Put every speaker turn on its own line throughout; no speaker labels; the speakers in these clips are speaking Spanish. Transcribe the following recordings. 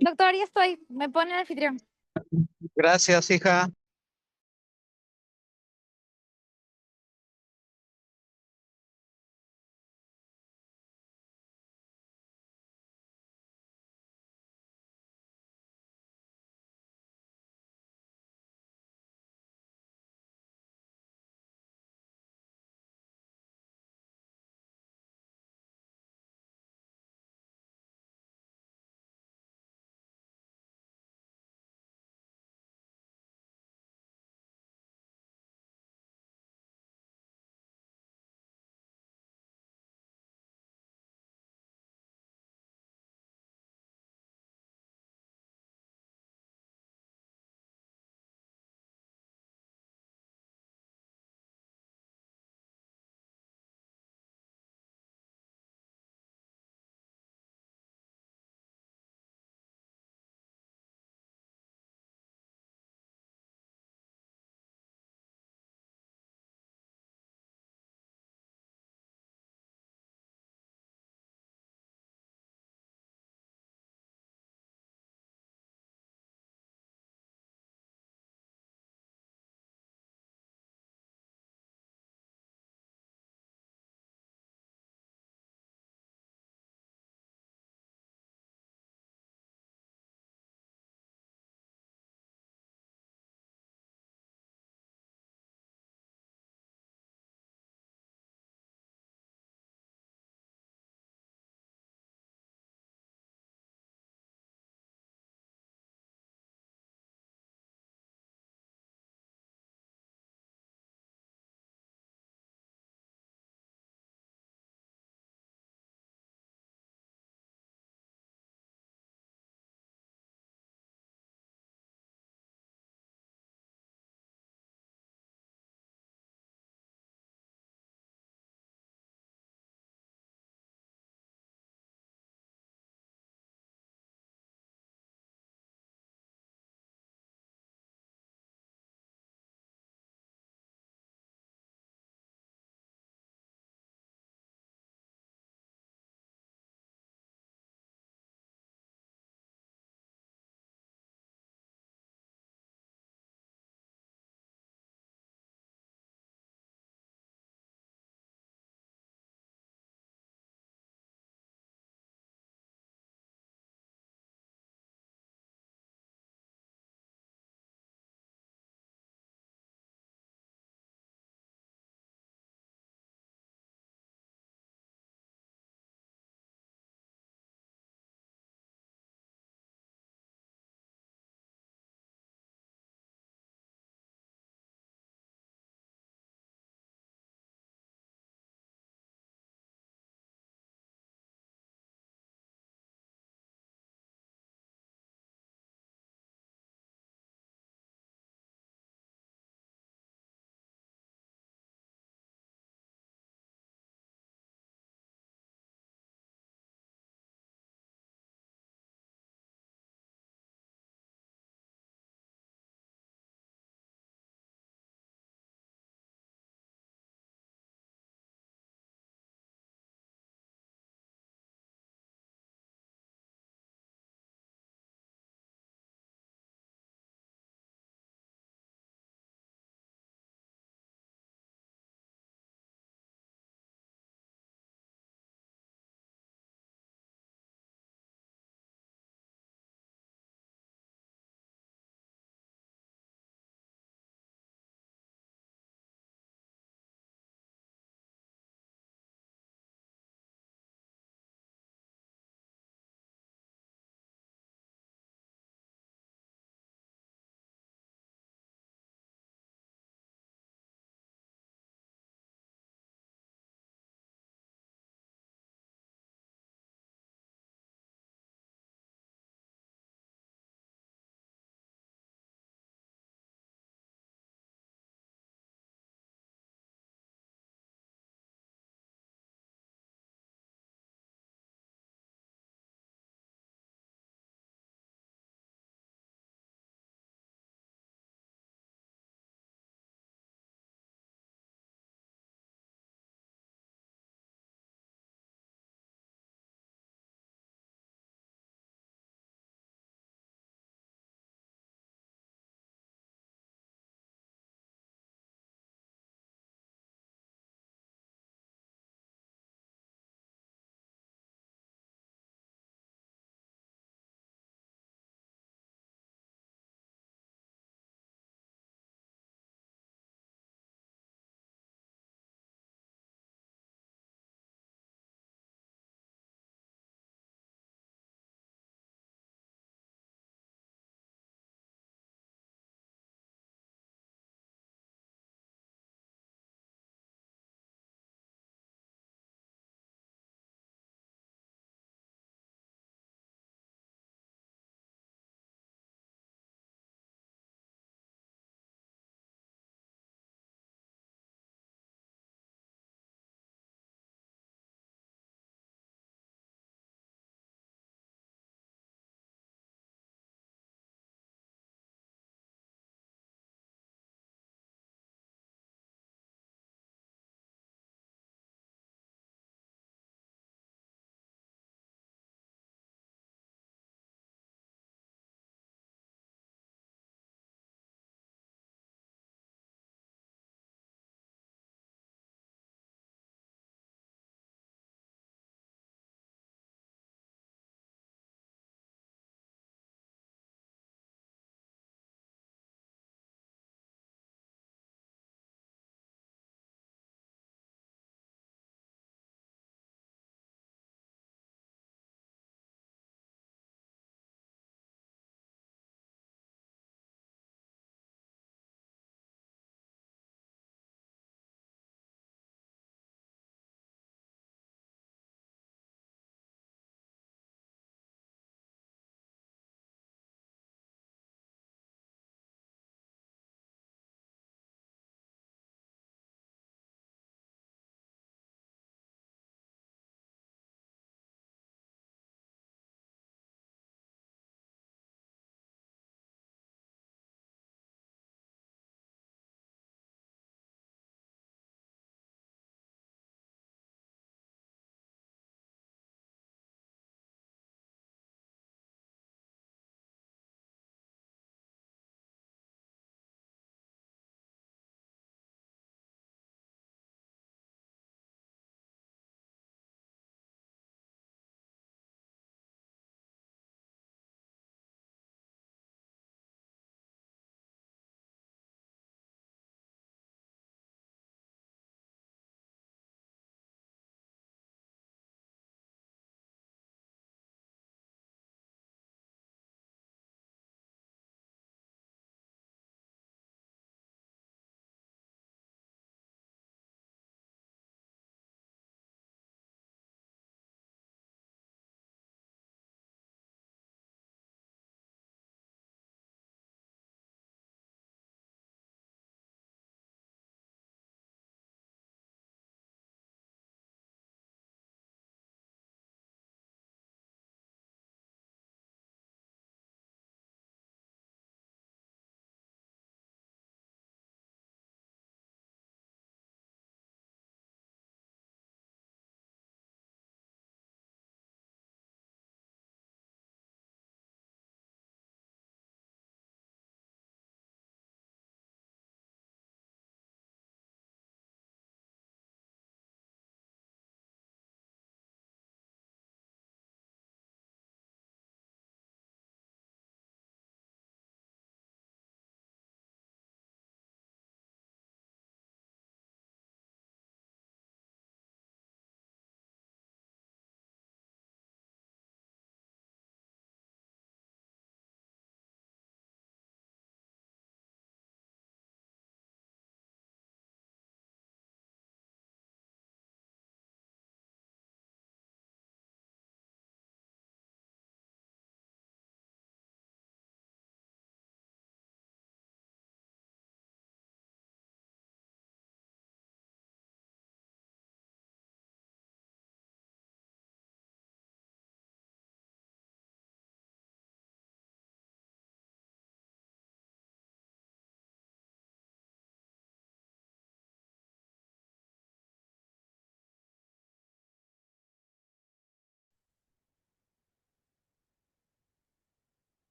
Doctor, ya estoy. Me pone el anfitrión.
Gracias, hija.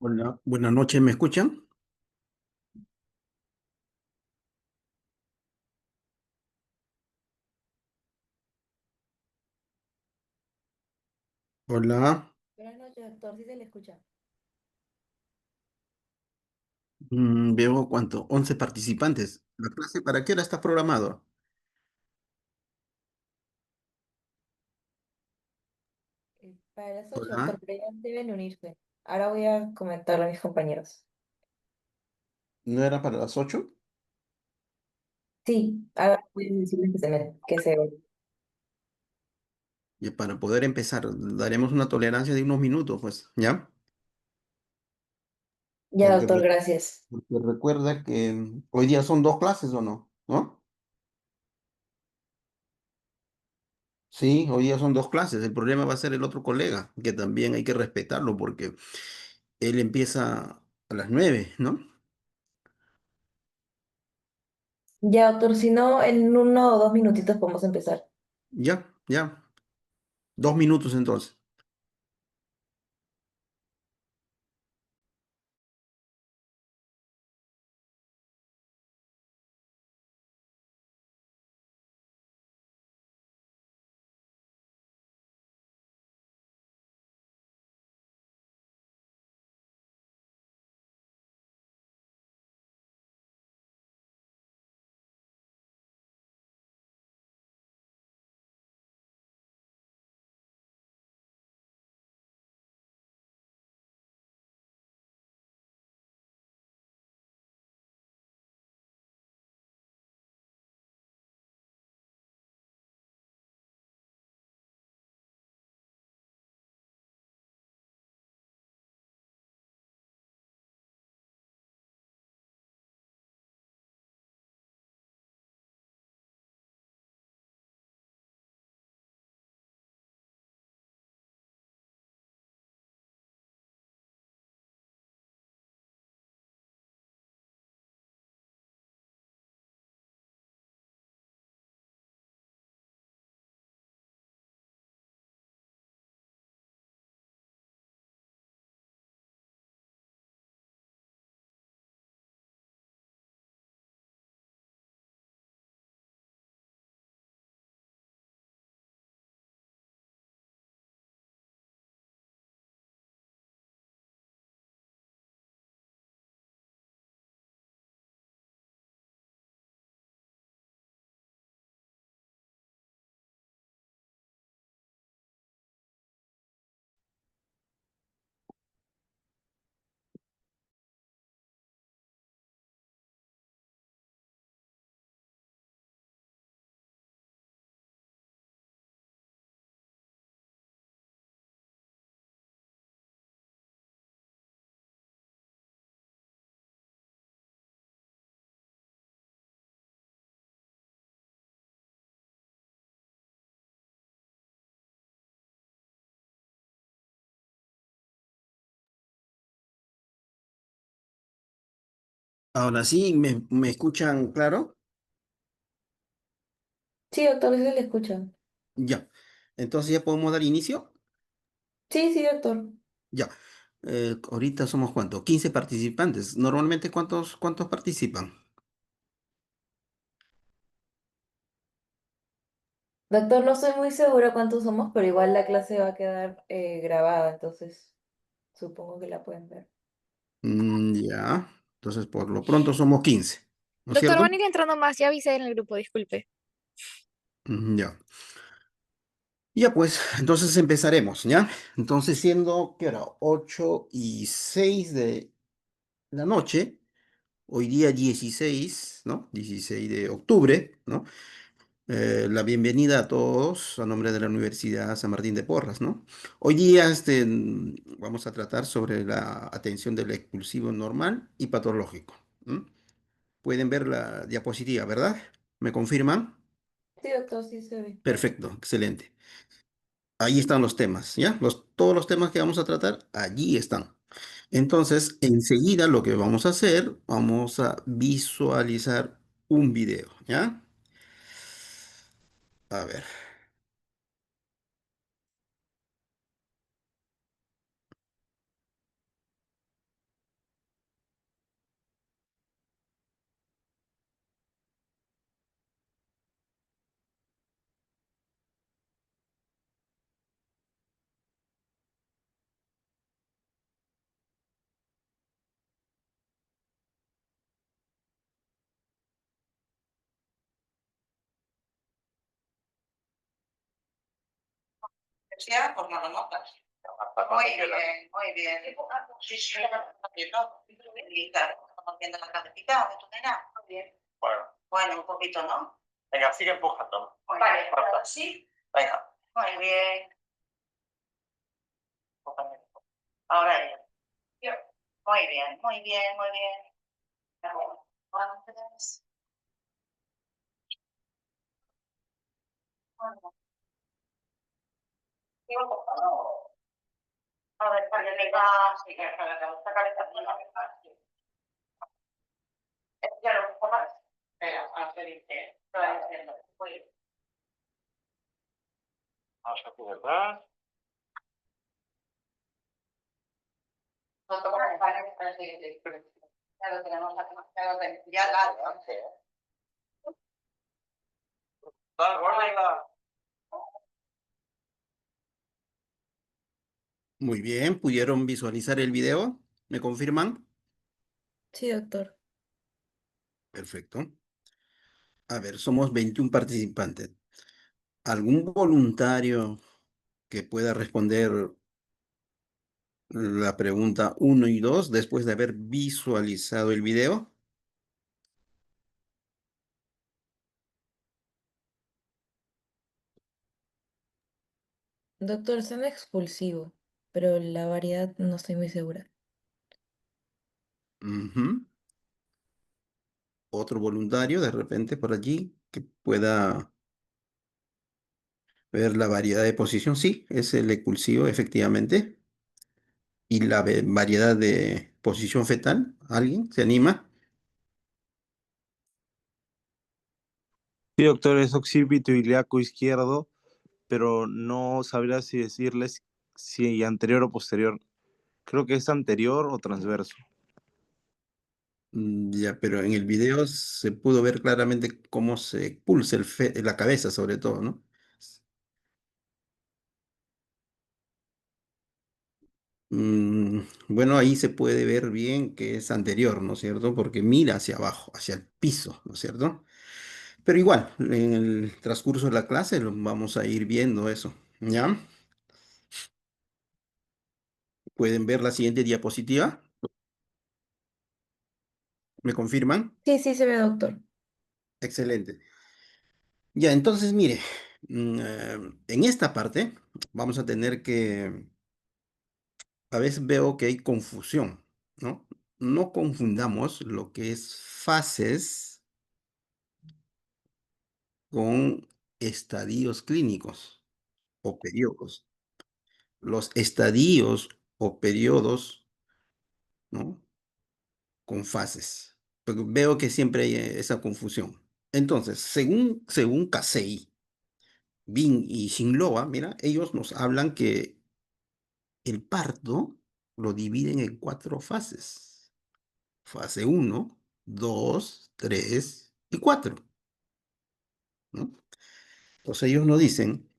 Hola, buenas noches, ¿me escuchan? Hola,
Buenas noches, doctor. ¿Sí se le escucha?
veo cuánto, 11 participantes. ¿La clase para qué hora está programado?
Para las 8, doctor,
Hola,
pero ya deben unirse. Ahora voy a comentarle a mis compañeros.
¿no era para las 8?
Sí, ahora voy a decirles que se.
Y para poder empezar, daremos una tolerancia de unos minutos, pues, ¿ya?
Ya,
Porque,
doctor, gracias.
porque recuerda que hoy día son dos clases, ¿o no? ¿No? Sí, hoy día son dos clases. El problema va a ser el otro colega, que también hay que respetarlo porque él empieza a las 9, ¿no?
Ya, doctor, si no, en 1 o 2 minutitos podemos empezar.
Ya, ya. 2 minutos entonces. Ahora sí, ¿me escuchan claro?
Sí, doctor, sí se le escucha.
Ya. Entonces ya podemos dar inicio.
Sí, sí, doctor.
Ya. Ahorita somos ¿cuántos? 15 participantes. Normalmente, ¿cuántos participan?
Doctor, no estoy muy segura cuántos somos, pero igual la clase va a quedar grabada, entonces supongo que la pueden ver.
Ya. Entonces, por lo pronto somos 15. ¿No es
Doctor,
cierto?
van a ir entrando más. Ya avisé en el grupo, disculpe.
Ya. Ya pues, entonces empezaremos, ¿ya? Entonces, siendo, ¿qué hora? 8:06 de la noche, hoy día 16, ¿no? 16 de octubre, ¿no? La bienvenida a todos a nombre de la Universidad San Martín de Porras, ¿no? Hoy día vamos a tratar sobre la atención del expulsivo normal y patológico. ¿M? Pueden ver la diapositiva, ¿verdad? ¿Me confirman?
Sí, doctor, sí se ve.
Perfecto, excelente. Ahí están los temas, ¿ya? Todos los temas que vamos a tratar, allí están. Entonces, enseguida lo que vamos a hacer, vamos a visualizar un video, ¿ya? A ver.
sea, pues no lo notas. Muy bien, muy bien. Sí, sí, estamos viendo la cabecita de tu nena. Muy bien. Bueno, un poquito, ¿no?
Venga, sigue empujando.
Vale, ahora sí.
Venga.
Muy bien. Ahora ella. Muy bien, muy bien, muy bien. Antes. A ver, para que venga, sí, para que esta calefacción no me pase. Ya lo un poco más. Hacer que lo voy haciendo. Muy bien.
Vamos a jugar.
No tomo para el siguiente. Ya lo tenemos aquí. Ya la.
Guárdala.
Muy bien, ¿pudieron visualizar el video? ¿Me confirman?
Sí, doctor.
Perfecto. A ver, somos 21 participantes. ¿Algún voluntario que pueda responder la pregunta 1 y 2 después de haber visualizado el video?
Doctor, suena expulsivo, pero la variedad no estoy muy segura.
Ujú. Otro voluntario de repente por allí que pueda ver la variedad de posición. Sí, es el expulsivo, efectivamente. Y la variedad de posición fetal. ¿Alguien se anima?
Sí, doctor, es occipito ilíaco izquierdo, pero no sabría si decirles si anterior o posterior. Creo que es anterior o transverso.
Ya, pero en el video se pudo ver claramente cómo se expulsa la cabeza, sobre todo, ¿no? Bueno, ahí se puede ver bien que es anterior, ¿no es cierto? Porque mira hacia abajo, hacia el piso, ¿no es cierto? Pero igual, en el transcurso de la clase lo vamos a ir viendo eso, ¿ya? ¿Pueden ver la siguiente diapositiva? ¿Me confirman?
Sí, sí se ve, doctor.
Excelente. Ya, entonces, mire, en esta parte vamos a tener que, a veces veo que hay confusión, ¿no? No confundamos lo que es fases con estadios clínicos o periodos. Los estadios o periodos, ¿no? Con fases. Porque veo que siempre hay esa confusión. Entonces, según Casey, Bin y Shinloa, mira, ellos nos hablan que el parto lo dividen en 4 fases. Fase 1, 2, 3 y 4, ¿no? Entonces ellos nos dicen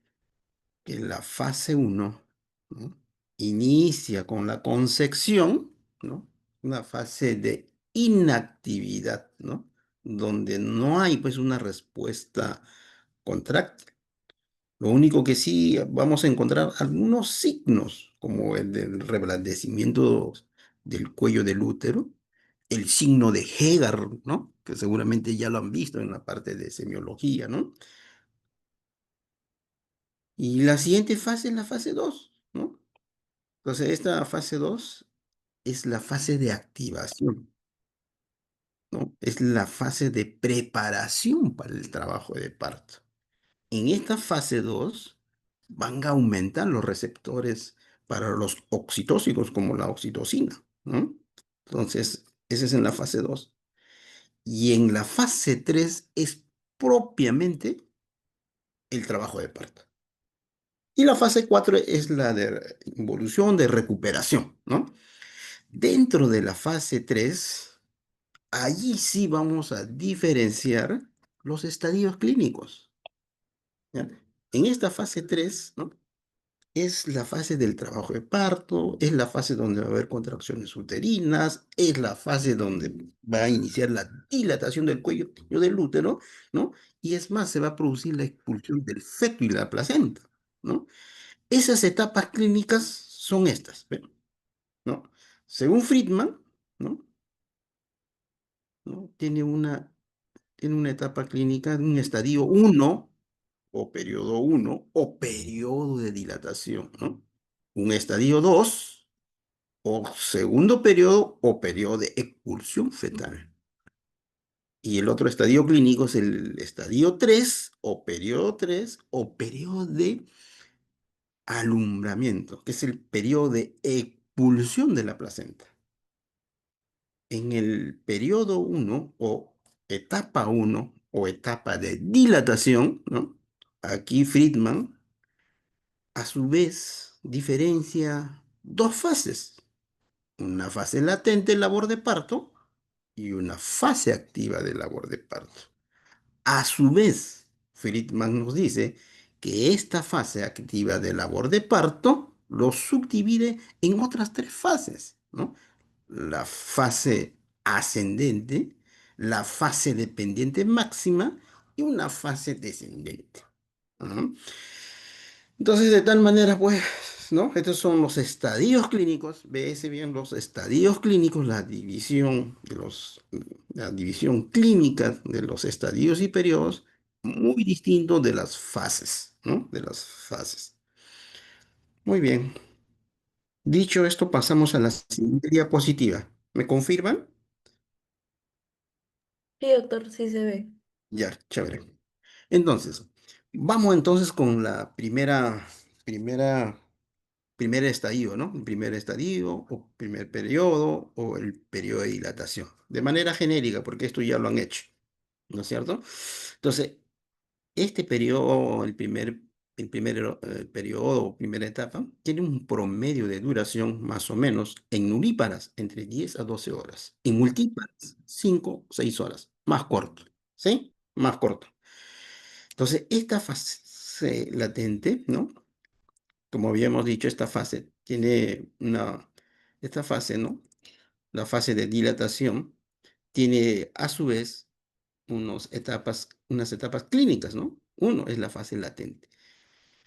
que la fase 1, ¿no? Inicia con la concepción, ¿no? Una fase de inactividad, ¿no? Donde no hay pues una respuesta contráctil. Lo único que sí vamos a encontrar algunos signos, como el del reblandecimiento del cuello del útero, el signo de Hegar, ¿no? Que seguramente ya lo han visto en la parte de semiología, ¿no? Y la siguiente fase es la fase 2, ¿no? Entonces, esta fase 2 es la fase de activación, ¿no? Es la fase de preparación para el trabajo de parto. En esta fase 2 van a aumentar los receptores para los oxitóxicos como la oxitocina, ¿no? Entonces, ese es en la fase 2. Y en la fase 3 es propiamente el trabajo de parto. Y la fase 4 es la de involución, de recuperación, ¿no? Dentro de la fase 3, allí sí vamos a diferenciar los estadios clínicos, ¿ya? En esta fase 3, ¿no? Es la fase del trabajo de parto, es la fase donde va a haber contracciones uterinas, es la fase donde va a iniciar la dilatación del cuello del útero, ¿no? Y es más, se va a producir la expulsión del feto y la placenta, ¿no? Esas etapas clínicas son estas, ¿ve? ¿No? Según Friedman, ¿no? ¿No? Tiene una etapa clínica de un estadio 1 o periodo 1 o periodo de dilatación, ¿no? Un estadio 2 o segundo periodo o periodo de expulsión fetal. Y el otro estadio clínico es el estadio 3 o periodo de alumbramiento, que es el periodo de expulsión de la placenta. En el periodo 1 o etapa de dilatación, ¿no? Aquí Friedman a su vez diferencia dos fases, una fase latente de labor de parto y una fase activa de labor de parto. A su vez, Friedman nos dice que esta fase activa de labor de parto lo subdivide en otras tres fases, ¿no? La fase ascendente, la fase dependiente máxima y una fase descendente. ¿No? Entonces, de tal manera, pues, ¿no? Estos son los estadios clínicos, véase bien los estadios clínicos, la división clínica de los estadios y periodos, muy distinto de las fases, ¿no? De las fases. Muy bien. Dicho esto, pasamos a la siguiente diapositiva. ¿Me confirman?
Sí, doctor, sí se ve.
Ya, chévere. Entonces, vamos entonces con la primer estadio, ¿no? El primer estadio o primer periodo o el periodo de dilatación. De manera genérica, porque esto ya lo han hecho, ¿no es cierto? Entonces, este periodo, el primer periodo o primera etapa, tiene un promedio de duración más o menos en nulíparas entre 10 a 12 horas. En multíparas, 5 o 6 horas. Más corto, ¿sí? Más corto. Entonces, esta fase latente, ¿no? Como habíamos dicho, esta fase, ¿no? La fase de dilatación tiene a su vez unas etapas clínicas, ¿no? Uno es la fase latente,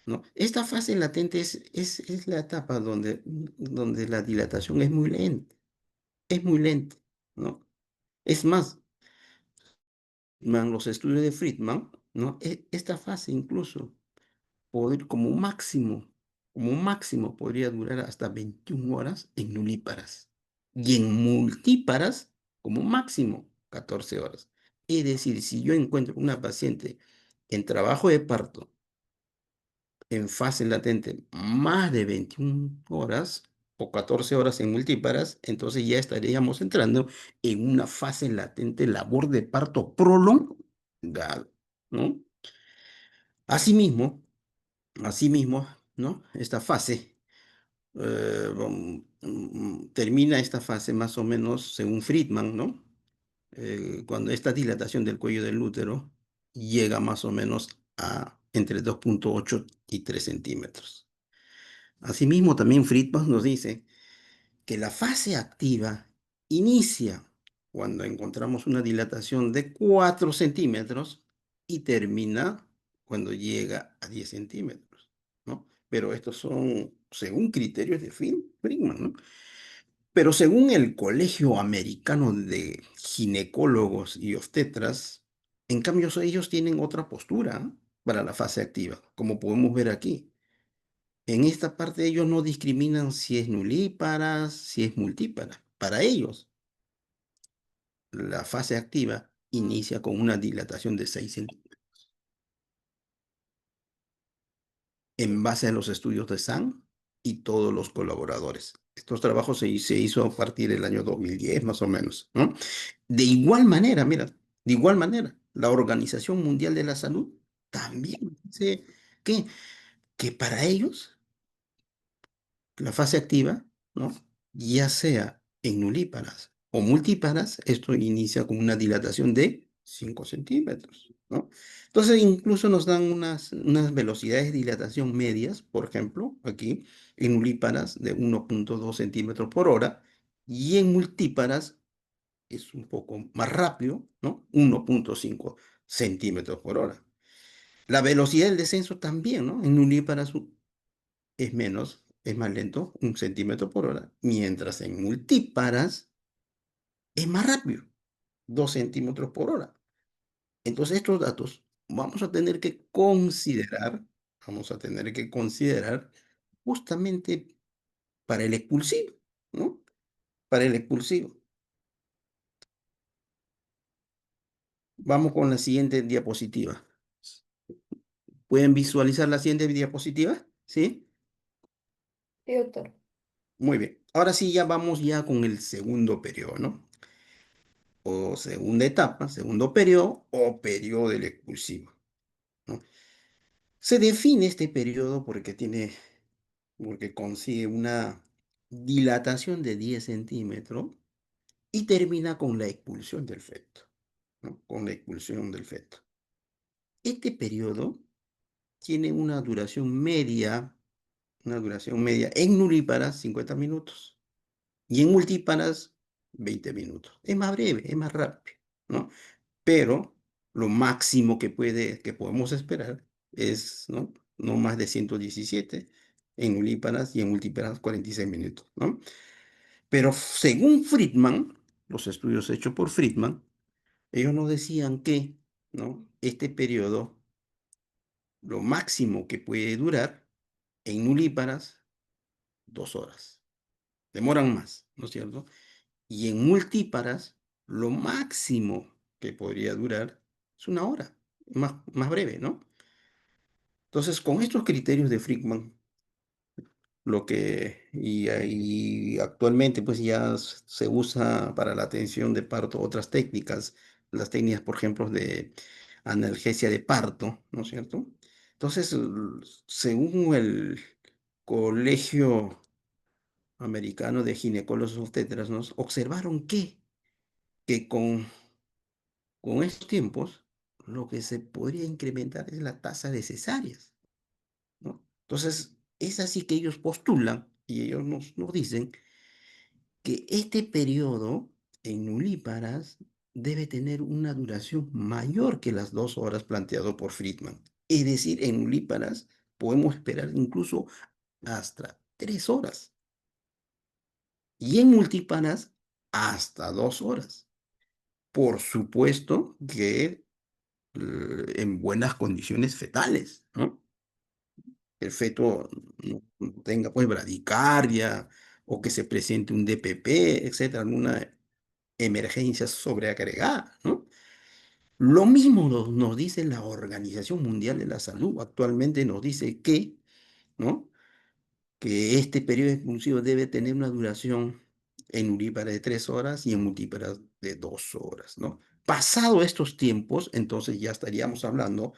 ¿no? Esta fase latente es la etapa donde la dilatación es muy lenta, ¿no? Es más, los estudios de Friedman, ¿no? Esta fase incluso como máximo podría durar hasta 21 horas en nulíparas. Y en multíparas, como máximo, 14 horas. Es decir, si yo encuentro una paciente en trabajo de parto, en fase latente, más de 21 horas o 14 horas en multíparas, entonces ya estaríamos entrando en una fase latente labor de parto prolongado, ¿no? Asimismo, Asimismo, ¿no? Esta fase termina esta fase más o menos según Friedman, ¿no? Cuando esta dilatación del cuello del útero llega más o menos a entre 2,8 y 3 centímetros. Asimismo, también Friedman nos dice que la fase activa inicia cuando encontramos una dilatación de 4 centímetros y termina cuando llega a 10 centímetros, ¿no? Pero estos son según criterios de Friedman, ¿no? Pero según el Colegio Americano de Ginecólogos y Obstetras, en cambio ellos tienen otra postura para la fase activa, como podemos ver aquí. En esta parte ellos no discriminan si es nulípara, si es multípara. Para ellos, la fase activa inicia con una dilatación de 6 centímetros. En base a los estudios de San y todos los colaboradores. Estos trabajos se hizo a partir del año 2010, más o menos, ¿no? De igual manera, mira, de igual manera, la Organización Mundial de la Salud también dice que, que para ellos la fase activa, ¿no? Ya sea en nulíparas o multíparas, esto inicia con una dilatación de 5 centímetros, ¿no? Entonces, incluso nos dan unas velocidades de dilatación medias, por ejemplo, aquí, en nulíparas de 1,2 centímetros por hora, y en multíparas es un poco más rápido, ¿no? 1,5 centímetros por hora. La velocidad del descenso también, ¿no? En nulíparas es menos, es más lento, 1 cm/h, mientras en multíparas es más rápido, 2 cm/h. Entonces estos datos vamos a tener que considerar justamente para el expulsivo, ¿no? Para el expulsivo. Vamos con la siguiente diapositiva. ¿Pueden visualizar la siguiente diapositiva? ¿Sí?
Sí, doctor.
Muy bien. Ahora sí, ya vamos ya con el segundo periodo, ¿no? O segunda etapa, segundo periodo o periodo del expulsivo, ¿no? Se define este periodo porque consigue una dilatación de 10 centímetros y termina con la expulsión del feto, ¿no? Con la expulsión del feto. Este periodo tiene una duración media en nulíparas 50 minutos y en multíparas 20 minutos. Es más breve, es más rápido, ¿no? Pero lo máximo que podemos esperar es, ¿no? No más de 117 en nulíparas y en multíparas 46 minutos, ¿no? Pero según Friedman, los estudios hechos por Friedman, ellos nos decían que, ¿no? Este periodo, lo máximo que puede durar en nulíparas, 2 horas. Demoran más, ¿no es cierto? Y en multíparas, lo máximo que podría durar es 1 hora, más breve, ¿no? Entonces, con estos criterios de Friedman, y actualmente pues ya se usa para la atención de parto otras técnicas, las técnicas, por ejemplo, de analgesia de parto, ¿no es cierto? Entonces, según el Colegio Americano de Ginecólogos Obstetras, nos observaron que con estos tiempos lo que se podría incrementar es la tasa de cesáreas, ¿no? Entonces, es así que ellos postulan y ellos nos dicen que este periodo en nulíparas debe tener una duración mayor que las 2 horas planteado por Friedman. Es decir, en nulíparas podemos esperar incluso hasta 3 horas y en multíparas hasta 2 horas. Por supuesto que en buenas condiciones fetales, ¿no? El feto no tenga pues bradicardia o que se presente un DPP, etcétera, alguna emergencia sobreagregada, ¿no? Lo mismo nos dice la Organización Mundial de la Salud. Actualmente nos dice que, ¿no? Que este periodo expulsivo debe tener una duración en urípara de 3 horas y en multíparas de 2 horas, ¿no? Pasado estos tiempos, entonces ya estaríamos hablando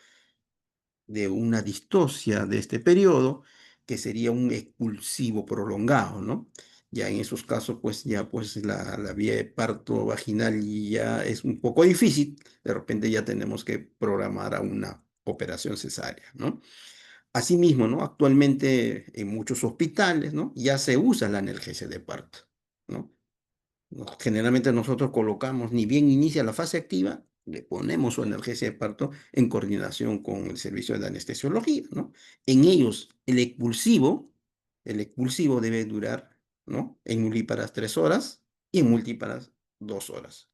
de una distosia de este periodo, que sería un expulsivo prolongado, ¿no? Ya en esos casos, pues ya pues la vía de parto vaginal ya es un poco difícil, de repente ya tenemos que programar a una operación cesárea, ¿no? Asimismo, ¿no? Actualmente en muchos hospitales, ¿no? Ya se usa la analgesia de parto, ¿no? Generalmente nosotros colocamos, ni bien inicia la fase activa, le ponemos su analgesia de parto en coordinación con el servicio de anestesiología, ¿no? En ellos, el expulsivo debe durar, ¿no? En mulíparas 3 horas y en multíparas 2 horas,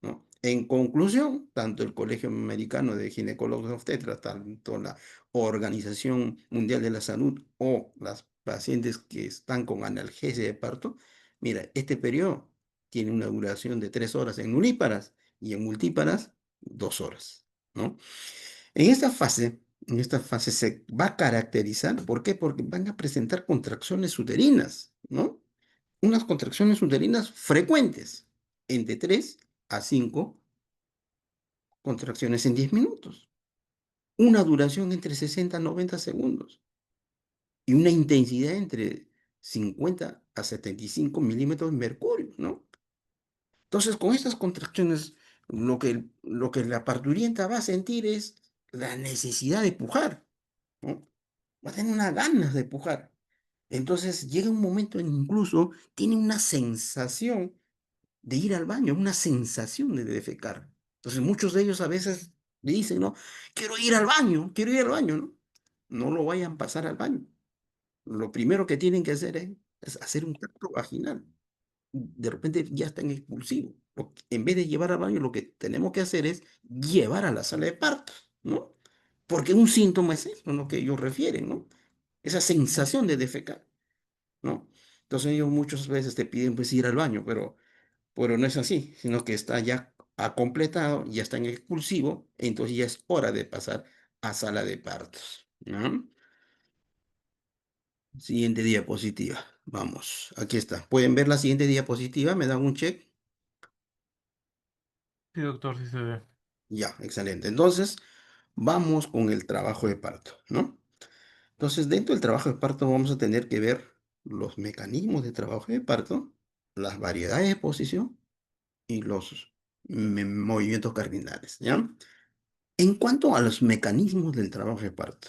¿no? En conclusión, tanto el Colegio Americano de Ginecólogos Obstetras, tanto la Organización Mundial de la Salud o las pacientes que están con analgesia de parto, mira, este periodo tiene una duración de 3 horas en nulíparas y en multíparas 2 horas, ¿no? En esta fase se va a caracterizar, ¿por qué? Porque van a presentar contracciones uterinas, ¿no? Unas contracciones uterinas frecuentes, entre 3 a 5 contracciones en 10 minutos, una duración entre 60 a 90 segundos y una intensidad entre 50 a 75 milímetros de mercurio, ¿no? Entonces, con estas contracciones, lo que la parturienta va a sentir es la necesidad de pujar, ¿no? Va a tener unas ganas de pujar. Entonces, llega un momento en incluso tiene una sensación de ir al baño, una sensación de defecar. Entonces, muchos de ellos a veces le dicen, ¿no? Quiero ir al baño, ¿no? No lo vayan a pasar al baño, lo primero que tienen que hacer es hacer un tacto vaginal. De repente ya están expulsivos. En vez de llevar al baño, lo que tenemos que hacer es llevar a la sala de partos, ¿no? Porque un síntoma es eso, lo que ellos refieren, ¿no? Esa sensación de defecar, ¿no? Entonces ellos muchas veces te piden pues ir al baño, pero no es así, sino que está ya ha completado, ya está en expulsivo, entonces ya es hora de pasar a sala de partos, ¿no? Siguiente diapositiva. Vamos, aquí está. ¿Pueden ver la siguiente diapositiva? ¿Me dan un check?
Sí, doctor, sí se ve.
Ya, excelente. Entonces, vamos con el trabajo de parto, ¿no? Entonces, dentro del trabajo de parto vamos a tener que ver los mecanismos de trabajo de parto, las variedades de posición y los movimientos cardinales, ¿ya? En cuanto a los mecanismos del trabajo de parto,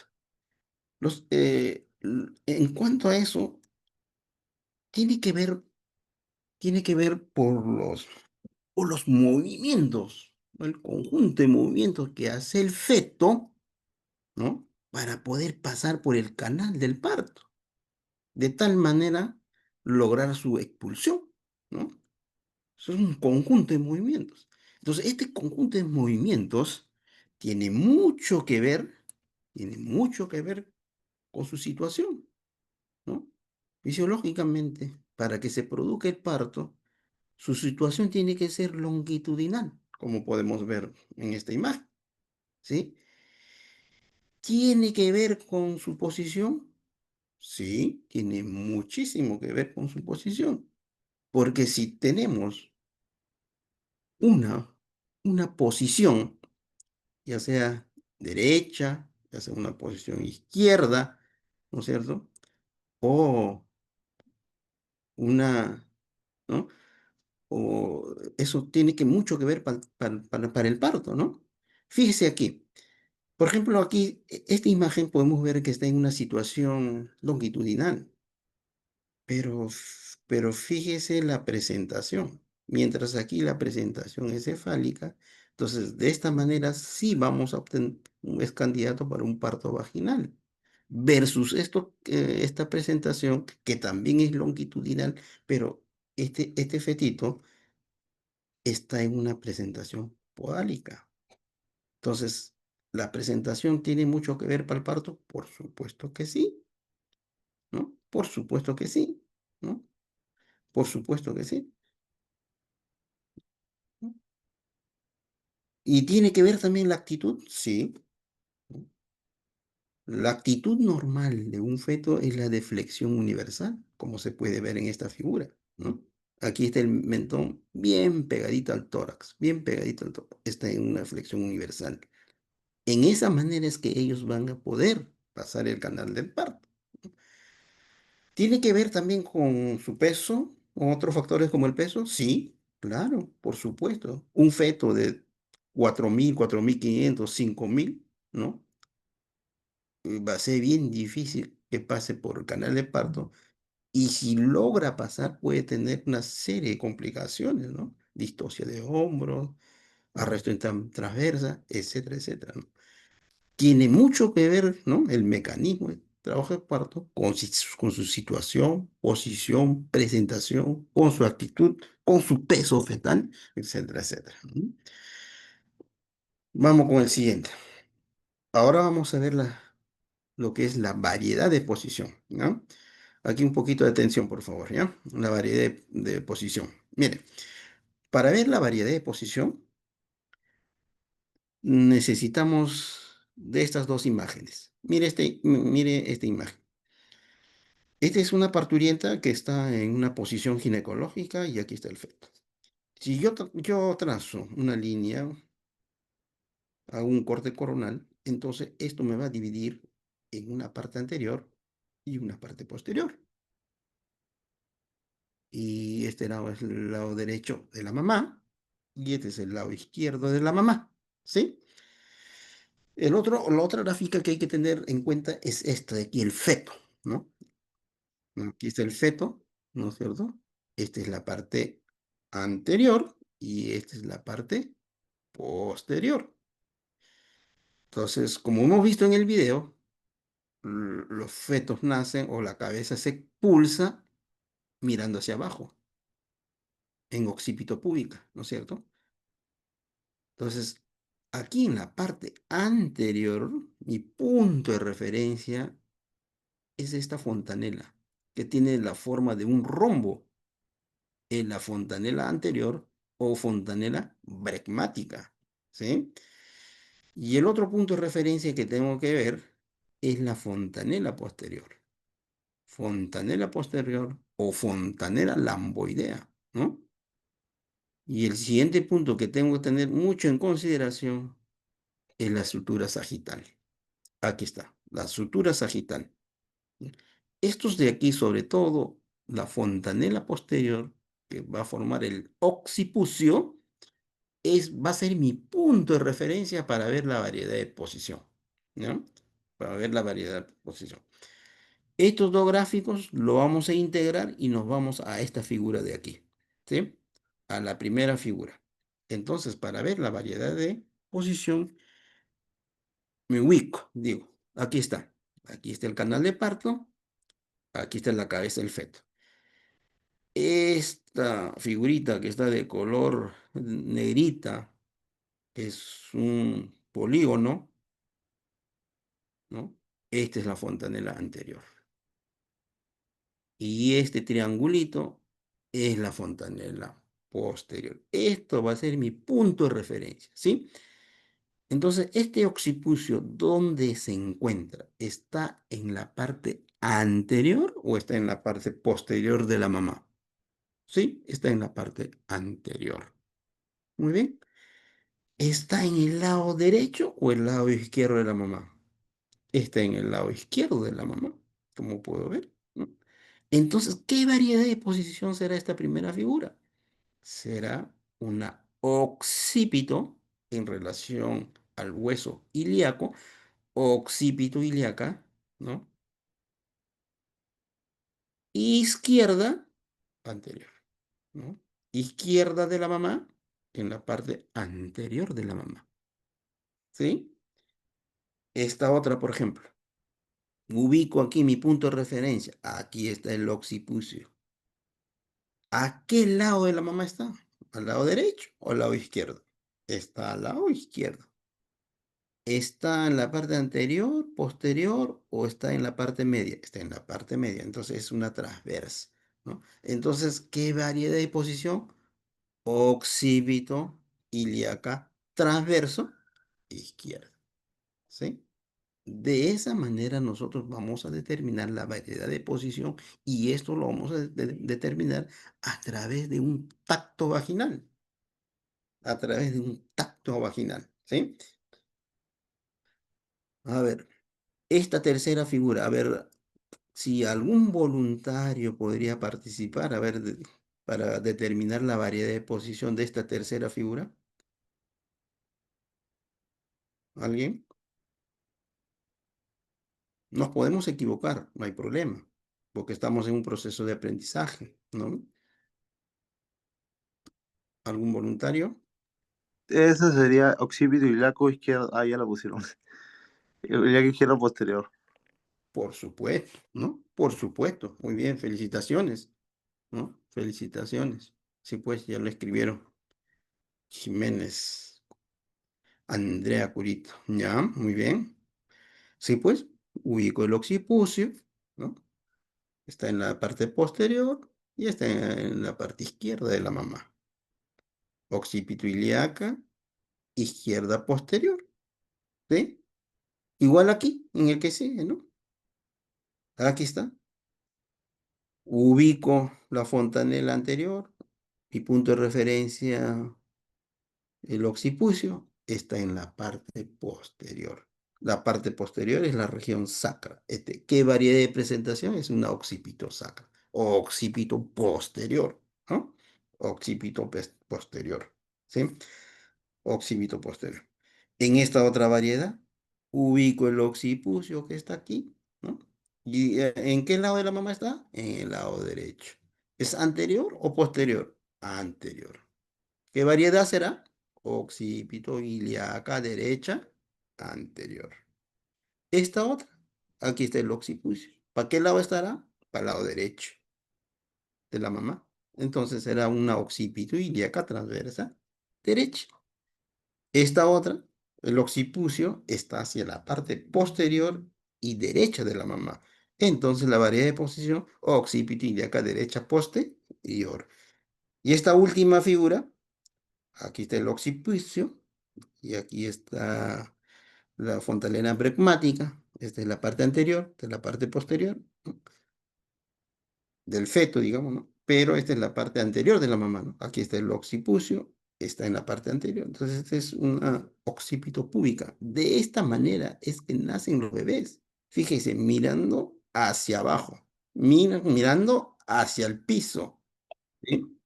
en cuanto a eso, tiene que ver, tiene que ver por los movimientos, ¿no? El conjunto de movimientos que hace el feto, ¿no? Para poder pasar por el canal del parto, de tal manera lograr su expulsión, ¿no? Eso es un conjunto de movimientos. Entonces, este conjunto de movimientos tiene mucho que ver, tiene mucho que ver con su situación, ¿no? Fisiológicamente, para que se produzca el parto, su situación tiene que ser longitudinal, como podemos ver en esta imagen, ¿sí? ¿Tiene que ver con su posición? Sí, tiene muchísimo que ver con su posición, porque si tenemos una, una posición, ya sea derecha, ya sea una posición izquierda, ¿no es cierto? O una, ¿no? O eso tiene que mucho que ver para el parto, ¿no? Fíjese aquí, por ejemplo, aquí, esta imagen podemos ver que está en una situación longitudinal. Pero fíjese la presentación. Mientras aquí la presentación es cefálica, entonces de esta manera sí vamos a obtener, es candidato para un parto vaginal. Versus esta presentación, que también es longitudinal, pero este fetito está en una presentación podálica. Entonces, ¿la presentación tiene mucho que ver para el parto? Por supuesto que sí, ¿no? Por supuesto que sí, ¿no? Por supuesto que sí. ¿No? ¿Y tiene que ver también la actitud? Sí. ¿No? La actitud normal de un feto es la de flexión universal, como se puede ver en esta figura, ¿no? Aquí está el mentón bien pegadito al tórax, bien pegadito al tórax. Está en una flexión universal. En esa manera es que ellos van a poder pasar el canal del parto. ¿Tiene que ver también con su peso o otros factores como el peso? Sí, claro, por supuesto. Un feto de 4.000, 4.500, 5.000, ¿no? Va a ser bien difícil que pase por el canal de parto y si logra pasar puede tener una serie de complicaciones, ¿no? Distocia de hombros, arresto transversa, etcétera, etcétera, ¿no? Tiene mucho que ver, ¿no? El mecanismo de trabajo de parto con su situación, posición, presentación, con su actitud, con su peso fetal, etcétera, etcétera, ¿no? Vamos con el siguiente. Ahora vamos a ver lo que es la variedad de posición, ¿no? Aquí un poquito de atención, por favor, ¿ya? La variedad de posición. Mire, para ver la variedad de posición, necesitamos de estas dos imágenes. Mire esta imagen. Esta es una parturienta que está en una posición ginecológica y aquí está el feto. Si yo trazo una línea, hago un corte coronal, entonces esto me va a dividir en una parte anterior y una parte posterior. Y este lado es el lado derecho de la mamá y este es el lado izquierdo de la mamá, ¿sí? La otra gráfica que hay que tener en cuenta es esta de aquí, el feto, ¿no? Aquí está el feto, ¿no es cierto? Esta es la parte anterior y esta es la parte posterior. Entonces, como hemos visto en el video, los fetos nacen o la cabeza se expulsa mirando hacia abajo, en occipito púbica, ¿no es cierto? Entonces, aquí en la parte anterior, mi punto de referencia es esta fontanela, que tiene la forma de un rombo en la fontanela anterior o fontanela bregmática, ¿sí? Y el otro punto de referencia que tengo que ver es la fontanela posterior. Fontanela posterior o fontanela lamboidea, ¿no? Y el siguiente punto que tengo que tener mucho en consideración es la sutura sagital. Aquí está, la sutura sagital. Estos de aquí, sobre todo, la fontanela posterior, que va a formar el occipucio, va a ser mi punto de referencia para ver la variedad de posición, ¿no? Para ver la variedad de posición. Estos dos gráficos lo vamos a integrar y nos vamos a esta figura de aquí, ¿sí? A la primera figura. Entonces, para ver la variedad de posición, me ubico, digo, aquí está. Aquí está el canal de parto, aquí está la cabeza del feto. Esta figurita que está de color negrita es un polígono, ¿no? Esta es la fontanela anterior. Y este triangulito es la fontanela posterior. Esto va a ser mi punto de referencia, ¿sí? Entonces, este occipucio, ¿dónde se encuentra? ¿Está en la parte anterior o está en la parte posterior de la mamá? Sí, está en la parte anterior. Muy bien. ¿Está en el lado derecho o el lado izquierdo de la mamá? Está en el lado izquierdo de la mamá, como puedo ver, ¿no? Entonces, ¿qué variedad de posición será esta primera figura? Será una occipito en relación al hueso ilíaco, occipito ilíaca, ¿no? Izquierda anterior, ¿no? Izquierda de la mamá en la parte anterior de la mamá, ¿sí? Esta otra, por ejemplo, ubico aquí mi punto de referencia. Aquí está el occipucio. ¿A qué lado de la mamá está? ¿Al lado derecho o al lado izquierdo? Está al lado izquierdo. ¿Está en la parte anterior, posterior o está en la parte media? Está en la parte media, entonces es una transversa, ¿no? Entonces, ¿qué variedad de posición? Occipito, ilíaca, transverso, izquierda, ¿sí? De esa manera nosotros vamos a determinar la variedad de posición y esto lo vamos a determinar a través de un tacto vaginal, a través de un tacto vaginal, ¿sí? A ver, esta tercera figura, a ver si algún voluntario podría participar, a ver, para determinar la variedad de posición de esta tercera figura. ¿Alguien? Nos podemos equivocar, no hay problema, porque estamos en un proceso de aprendizaje, ¿no? ¿Algún voluntario?
Ese sería occipito ilíaco izquierdo. Ah, ya la pusieron. Ilíaco izquierdo posterior.
Por supuesto, ¿no? Por supuesto. Muy bien, felicitaciones, ¿no? Felicitaciones. Sí, pues ya lo escribieron. Jiménez, Andrea Curito. Ya, muy bien. Sí, pues, ubico el occipucio, ¿no? Está en la parte posterior y está en la parte izquierda de la mamá. Occipito ilíaca, izquierda posterior, ¿sí? Igual aquí, en el que sigue, ¿no? Aquí está. Ubico la fontanela anterior, mi punto de referencia, el occipucio, está en la parte posterior. La parte posterior es la región sacra. ¿Qué variedad de presentación? Es una occipito sacra o occipito posterior, ¿no? Occipito posterior, ¿sí? Occipito posterior. En esta otra variedad, ubico el occipucio que está aquí, ¿no? ¿Y en qué lado de la mamá está? En el lado derecho. ¿Es anterior o posterior? Anterior. ¿Qué variedad será? Occipito ilíaca derecha, anterior. Esta otra Aquí está el occipucio. ¿Para qué lado estará? Para el lado derecho de la mamá. Entonces será una occipito ilíaca transversa derecha. Esta otra, el occipucio, está hacia la parte posterior y derecha de la mamá. Entonces la variedad de posición, occipito ilíaca derecha posterior. Y esta última figura, aquí está el occipucio y aquí está la fontanela bregmática. Esta es la parte anterior, esta es la parte posterior, ¿no? Del feto, digamos, ¿no? Pero esta es la parte anterior de la mamá, ¿no? Aquí está el occipucio, está en la parte anterior. Entonces, esta es una occipito púbica. De esta manera es que nacen los bebés. Fíjese, mirando hacia abajo, mirando hacia el piso, ¿sí?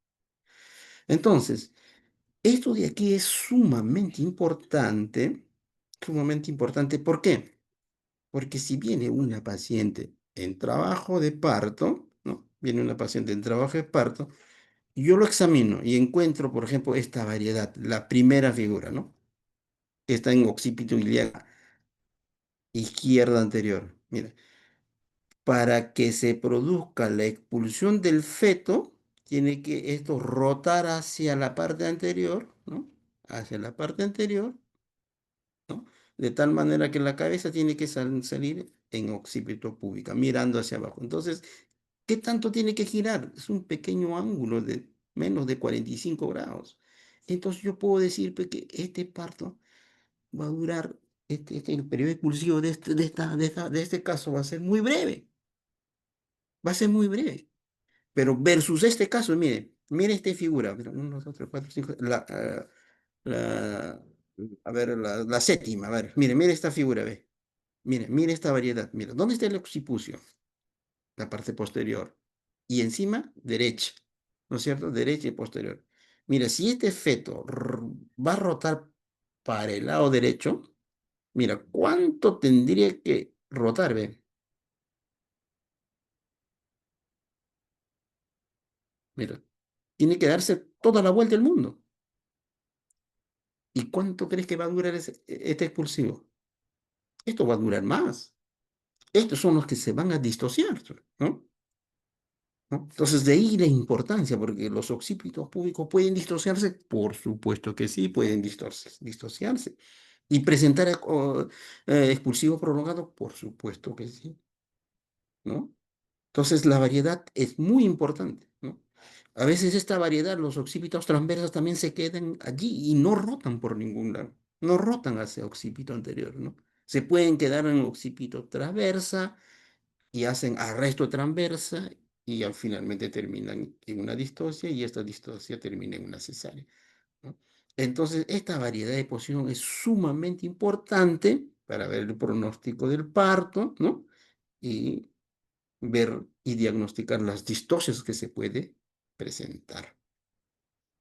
Entonces, esto de aquí es sumamente importante, sumamente importante. ¿Por qué? Porque si viene una paciente en trabajo de parto, ¿no? Viene una paciente en trabajo de parto, yo lo examino y encuentro, por ejemplo, esta variedad, la primera figura, ¿no? Está en occipito ilíaca izquierda anterior. Mira, para que se produzca la expulsión del feto, tiene que esto rotar hacia la parte anterior, ¿no? Hacia la parte anterior, ¿no? De tal manera que la cabeza tiene que salir en occipito púbica, mirando hacia abajo. Entonces, ¿qué tanto tiene que girar? Es un pequeño ángulo de menos de 45 grados. Entonces yo puedo decir pues, que este parto va a durar, el periodo expulsivo de este caso va a ser muy breve. Va a ser muy breve. Pero versus este caso, mire esta figura. Mira, 1, 2, 3, 4, 5, la, a ver, la séptima, a ver, mire esta figura, ve. Mire esta variedad. Mira, ¿dónde está el occipucio? La parte posterior. Y encima, derecha. ¿No es cierto? Derecha y posterior. Mira, si este feto va a rotar para el lado derecho, mira, ¿cuánto tendría que rotar, ve? Mira, tiene que darse toda la vuelta del mundo. ¿Y cuánto crees que va a durar este expulsivo? Esto va a durar más. Estos son los que se van a disociar, ¿no? ¿No? Entonces, de ahí la importancia, porque los occipitos púbicos pueden disociarse, por supuesto que sí, pueden disociarse. ¿Y presentar expulsivo prolongado? Por supuesto que sí, ¿no? Entonces, la variedad es muy importante, ¿no? A veces esta variedad, los occipitos transversas también se quedan allí y no rotan por ningún lado, no rotan hacia occipito anterior, ¿no? Se pueden quedar en occipito transversa y hacen arresto transversa y finalmente terminan en una distocia y esta distocia termina en una cesárea, ¿no? Entonces, esta variedad de posición es sumamente importante para ver el pronóstico del parto, ¿no? Y ver y diagnosticar las distocias que se puede presentar.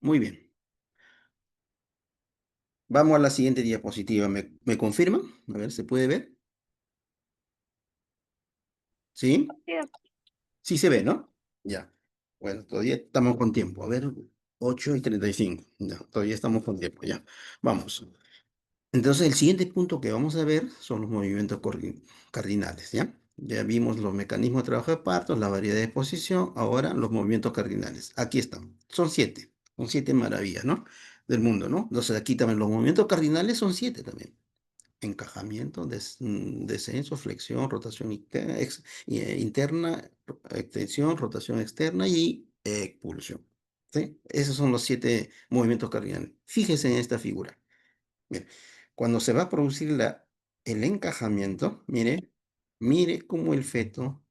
Muy bien. Vamos a la siguiente diapositiva. ¿Me confirman? A ver, ¿se puede ver? ¿Sí?
Sí,
Sí se ve, ¿no? Ya. Bueno, todavía estamos con tiempo. A ver, 8:35. Ya, todavía estamos con tiempo, ya. Vamos. Entonces, el siguiente punto que vamos a ver son los movimientos cardinales, ¿ya? Ya vimos los mecanismos de trabajo de partos, la variedad de posición, ahora los movimientos cardinales. Aquí están. Son 7 maravillas, ¿no? Del mundo, ¿no? Entonces, aquí también los movimientos cardinales son 7 también. Encajamiento, descenso, flexión, rotación interna, extensión, rotación externa y expulsión. ¿Sí? Esos son los 7 movimientos cardinales. Fíjese en esta figura. Mire, cuando se va a producir el encajamiento, mire cómo el feto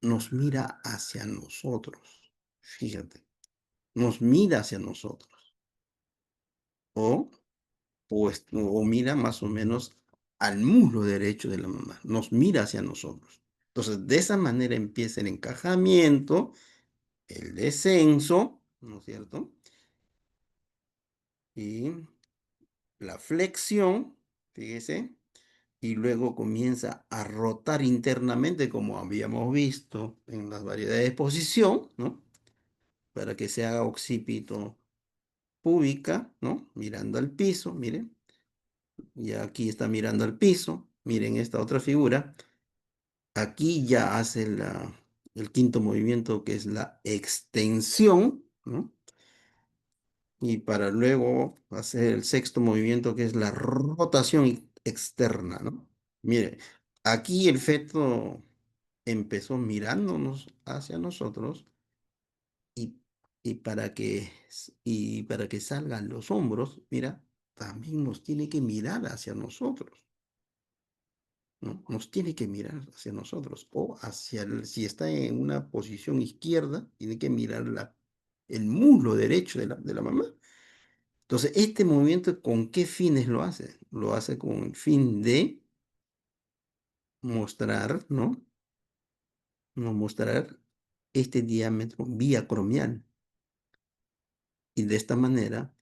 nos mira hacia nosotros. Fíjate, nos mira hacia nosotros. O o mira más o menos al muslo derecho de la mamá, nos mira hacia nosotros. Entonces, de esa manera empieza el encajamiento, el descenso, ¿no es cierto? Y la flexión, fíjese, y luego comienza a rotar internamente, como habíamos visto en las variedades de posición, ¿no? Para que se haga occipito púbica, ¿no? Mirando al piso, miren. Y aquí está mirando al piso. Miren esta otra figura. aquí ya hace el quinto movimiento, que es la extensión, ¿no? Y para luego hacer el sexto movimiento, que es la rotación externa, ¿no? Mire, aquí el feto empezó mirándonos hacia nosotros y, y para que salgan los hombros, mira, también nos tiene que mirar hacia nosotros, ¿no? Nos tiene que mirar hacia nosotros o hacia si está en una posición izquierda, tiene que mirar el muslo derecho de la mamá. Entonces, este movimiento, ¿con qué fines lo hace? Lo hace con el fin de mostrar, ¿no? No mostrar este diámetro biacromial. Y de esta manera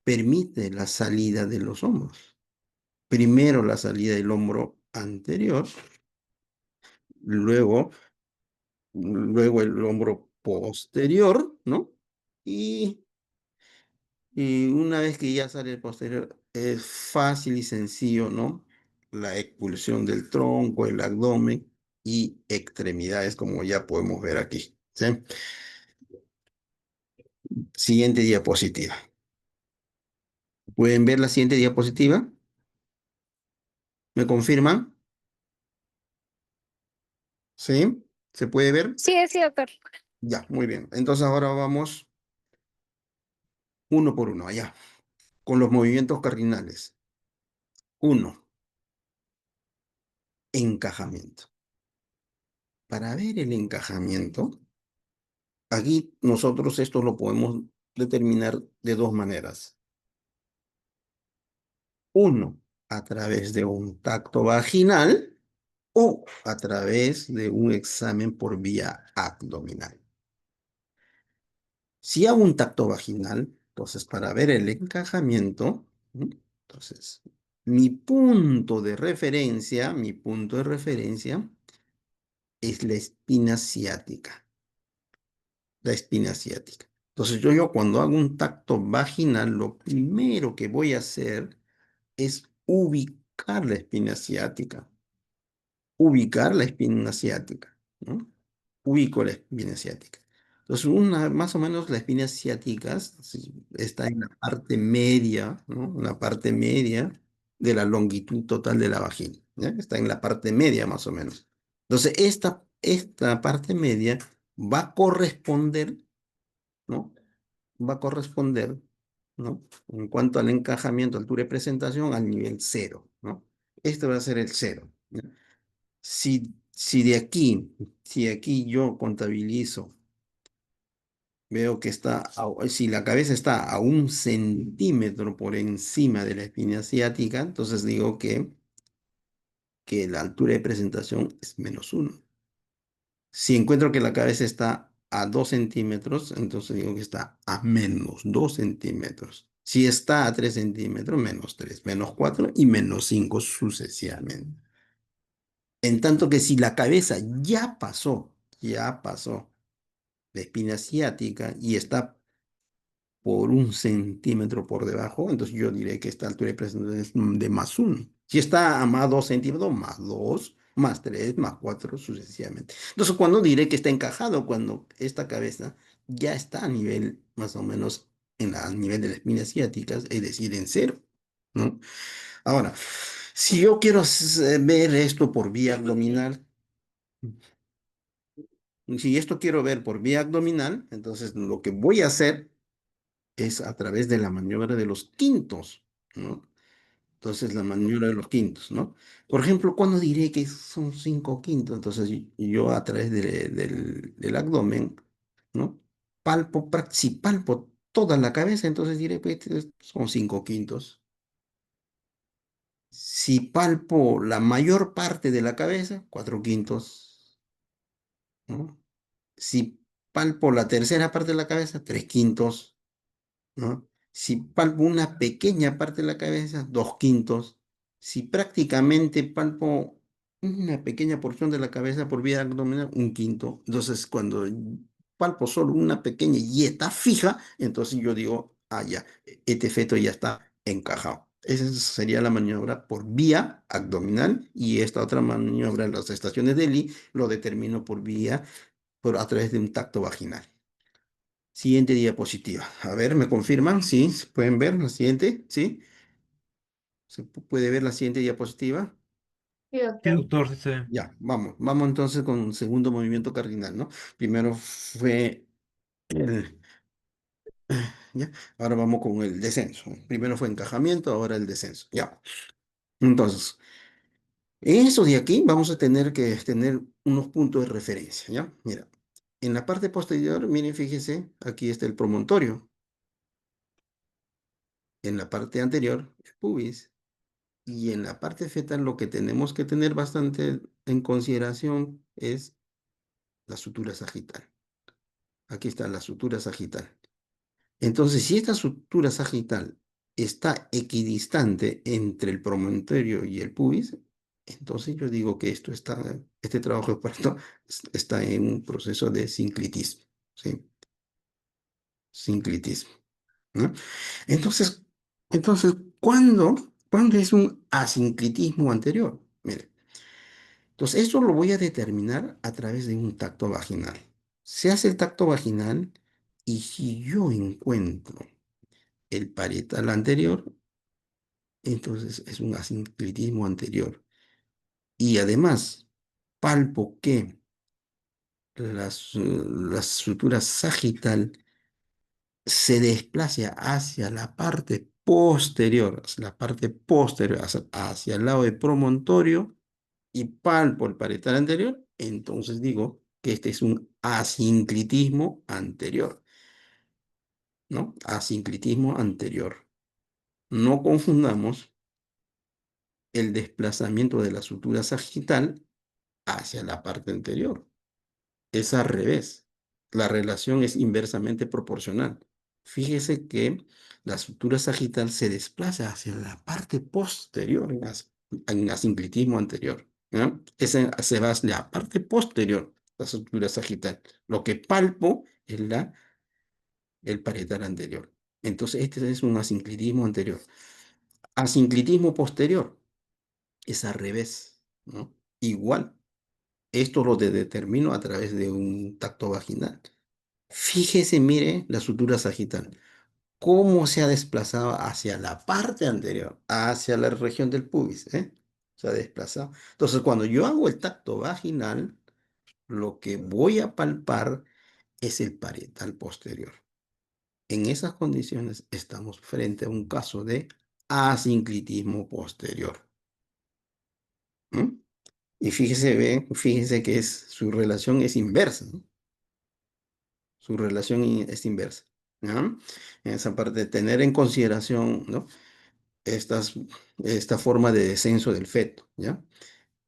permite la salida de los hombros. Primero la salida del hombro anterior, luego, luego el hombro posterior, ¿no? Y una vez que ya sale el posterior, es fácil y sencillo, ¿no? La expulsión del tronco, el abdomen y extremidades, como ya podemos ver aquí, ¿sí? Siguiente diapositiva. ¿Pueden ver la siguiente diapositiva? ¿Me confirman? ¿Sí? ¿Se puede ver?
Sí, doctor.
Ya, muy bien. Entonces ahora vamos uno por uno, allá, con los movimientos cardinales. Uno, encajamiento. Para ver el encajamiento, aquí nosotros esto lo podemos determinar de dos maneras. Uno, a través de un tacto vaginal o a través de un examen por vía abdominal. Si hago un tacto vaginal, entonces para ver el encajamiento, entonces mi punto de referencia es la espina ciática. La espina ciática. Entonces yo cuando hago un tacto vaginal, lo primero que voy a hacer es ubicar la espina ciática. Ubicar la espina ciática, ¿no? Ubico la espina ciática. Entonces, más o menos la espina ciática está en la parte media, ¿no? En la parte media de la longitud total de la vagina, ¿ya? Está en la parte media más o menos. Entonces, esta parte media va a corresponder, ¿no? Va a corresponder, ¿no? En cuanto al encajamiento, altura de presentación, al nivel 0, ¿no? Este va a ser el 0, ¿ya? Si aquí yo contabilizo, veo que si la cabeza está a 1 centímetro por encima de la espina ciática, entonces digo que la altura de presentación es -1. Si encuentro que la cabeza está a 2 centímetros, entonces digo que está a -2 centímetros. Si está a 3 centímetros, -3, -4 y -5 sucesivamente. En tanto que si la cabeza ya pasó la espina ciática y está por 1 centímetro por debajo, entonces yo diré que esta altura de presentación es de +1. Si está a +2 centímetros, +2, +3, +4, sucesivamente. Entonces, cuando diré que está encajado, cuando esta cabeza ya está a nivel, más o menos, al nivel de la espina ciática, es decir, en 0, ¿no? Ahora, si yo quiero ver esto por vía abdominal, si esto quiero ver por vía abdominal, entonces lo que voy a hacer es a través de la maniobra de los quintos, ¿no? Entonces, la maniobra de los quintos, ¿no? Por ejemplo, cuando diré que son 5 quintos, entonces yo a través del abdomen, ¿no? Si palpo toda la cabeza, entonces diré que son 5 quintos. Si palpo la mayor parte de la cabeza, 4 quintos, ¿no? Si palpo la tercera parte de la cabeza, 3 quintos, ¿no? Si palpo una pequeña parte de la cabeza, 2 quintos. Si prácticamente palpo una pequeña porción de la cabeza por vía abdominal, 1 quinto. Entonces, cuando palpo solo una pequeña y está fija, entonces yo digo, ah, ya, este feto ya está encajado. Esa sería la maniobra por vía abdominal y esta otra maniobra en las estaciones de Lee lo determino por vía, a través de un tacto vaginal. Siguiente diapositiva. A ver, ¿me confirman? Sí, ¿pueden ver la siguiente? ¿Sí? ¿Se puede ver la siguiente diapositiva?
Sí,
Sí,
doctor.
doctor, sí se ve.
Ya, vamos entonces con el segundo movimiento cardinal, ¿no? Primero fue el, ¿ya? Ahora vamos con el descenso. Primero fue encajamiento, ahora el descenso, ya. Entonces, en eso de aquí vamos a tener que tener unos puntos de referencia, ¿ya? Mira, en la parte posterior, miren, fíjese, aquí está el promontorio. En la parte anterior, el pubis. Y en la parte fetal lo que tenemos que tener bastante en consideración es la sutura sagital. Aquí está la sutura sagital. Entonces, si esta sutura sagital está equidistante entre el promontorio y el pubis, entonces yo digo que este trabajo de parto está en un proceso de sinclitismo, ¿sí? Sinclitismo, ¿no? Entonces, ¿cuándo es un asinclitismo anterior? Mire, entonces esto lo voy a determinar a través de un tacto vaginal. Se hace el tacto vaginal y si yo encuentro el parietal anterior, entonces es un asinclitismo anterior. Y además, palpo que la sutura sagital se desplace hacia la parte posterior, hacia el lado de promontorio y palpo el parietal anterior, entonces digo que este es un asinclitismo anterior, ¿no? Asinclitismo anterior. No confundamos el desplazamiento de la sutura sagital hacia la parte anterior. Es al revés. La relación es inversamente proporcional. Fíjese que la sutura sagital se desplaza hacia la parte posterior en asinclitismo anterior, ¿no? Se va hacia la parte posterior, la sutura sagital. Lo que palpo es el parietal anterior. Entonces, este es un asinclitismo anterior. Asinclitismo posterior es al revés, ¿no? Igual. Esto lo determino a través de un tacto vaginal. Fíjese, mire la sutura sagital, cómo se ha desplazado hacia la parte anterior, hacia la región del pubis, ¿eh? Se ha desplazado. Entonces, cuando yo hago el tacto vaginal, lo que voy a palpar es el parietal posterior. En esas condiciones estamos frente a un caso de asinclitismo posterior. ¿Mm? Y fíjese que su relación es inversa, ¿no? Su relación es inversa, ¿ya? En esa parte de tener en consideración, ¿no? Esta forma de descenso del feto, ¿ya?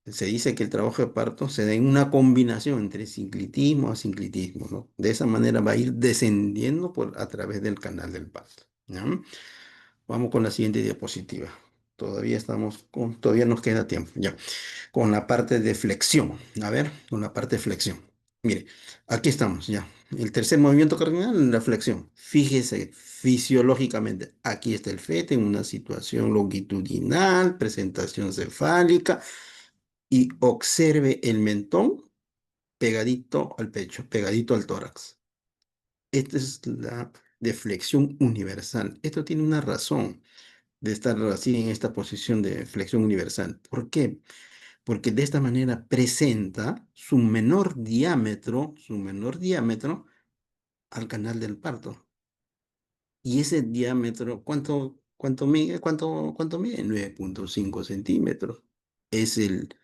Se dice que el trabajo de parto se da en una combinación entre sinclitismo y asinclitismo, ¿no? De esa manera va a ir descendiendo a través del canal del parto, ¿ya? Vamos con la siguiente diapositiva. Todavía nos queda tiempo, ya. Con la parte de flexión. A ver, con la parte de flexión. Mire, aquí estamos, ya. El tercer movimiento cardinal, la flexión. Fíjese fisiológicamente, aquí está el feto en una situación longitudinal, presentación cefálica, y observe el mentón pegadito al pecho, pegadito al tórax. Esta es la deflexión universal. Esto tiene una razón de estar así en esta posición de flexión universal. ¿Por qué? Porque de esta manera presenta su menor diámetro al canal del parto. Y ese diámetro, ¿cuánto mide? ¿Cuánto mide? 9,5 centímetros. Es el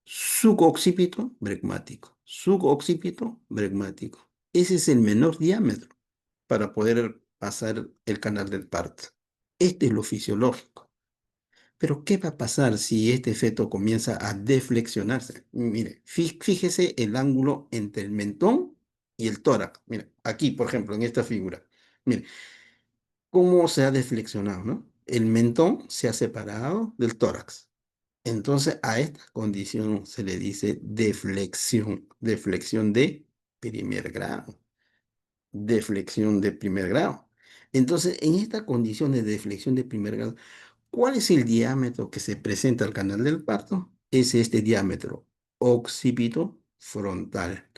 suboccipito bregmático. Suboccipito bregmático. Ese es el menor diámetro para poder pasar el canal del parto. Este es lo fisiológico. Pero, ¿qué va a pasar si este feto comienza a deflexionarse? Mire, fíjese el ángulo entre el mentón y el tórax. Mire, aquí, por ejemplo, en esta figura. Mire, cómo se ha deflexionado, ¿no? El mentón se ha separado del tórax. Entonces, a esta condición se le dice deflexión de primer grado. Deflexión de primer grado. Entonces, en esta condición de deflexión de primer grado, ¿Cuál es el diámetro que se presenta al canal del parto? Es este diámetro occipito frontal.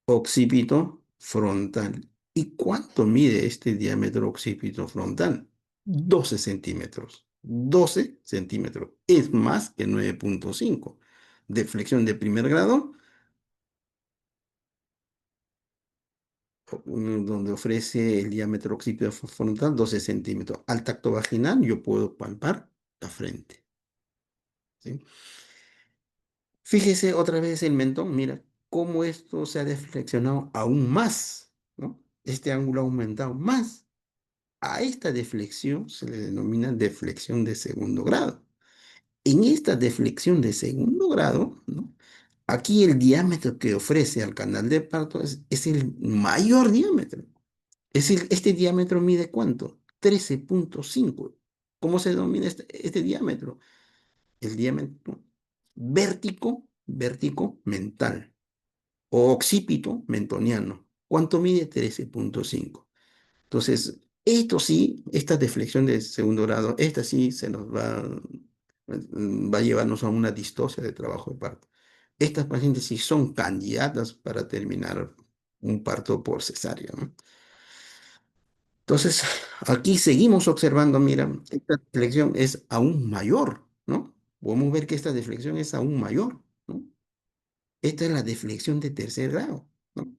Occipito frontal. ¿Y cuánto mide este diámetro occipito frontal? 12 centímetros. 12 centímetros. Es más que 9,5. De flexión de primer grado, donde ofrece el diámetro occipito frontal 12 centímetros. Al tacto vaginal yo puedo palpar la frente. ¿Sí? Fíjese otra vez el mentón, mira cómo esto se ha deflexionado aún más, ¿no? Este ángulo ha aumentado más. A esta deflexión se le denomina deflexión de segundo grado. En esta deflexión de segundo grado, ¿no? Aquí el diámetro que ofrece al canal de parto es el mayor diámetro. Es decir, este diámetro mide ¿cuánto? 13,5. ¿Cómo se denomina este diámetro? El diámetro vértico mental o occipito mentoniano. ¿Cuánto mide? 13,5. Entonces, esto sí, esta deflexión de segundo grado, esta sí se nos va a llevarnos a una distosia de trabajo de parto. Estas pacientes sí son candidatas para terminar un parto por cesárea, ¿no? Entonces, aquí seguimos observando, mira, esta deflexión es aún mayor, ¿no? Podemos ver que esta deflexión es aún mayor, ¿no? Esta es la deflexión de tercer grado, ¿no?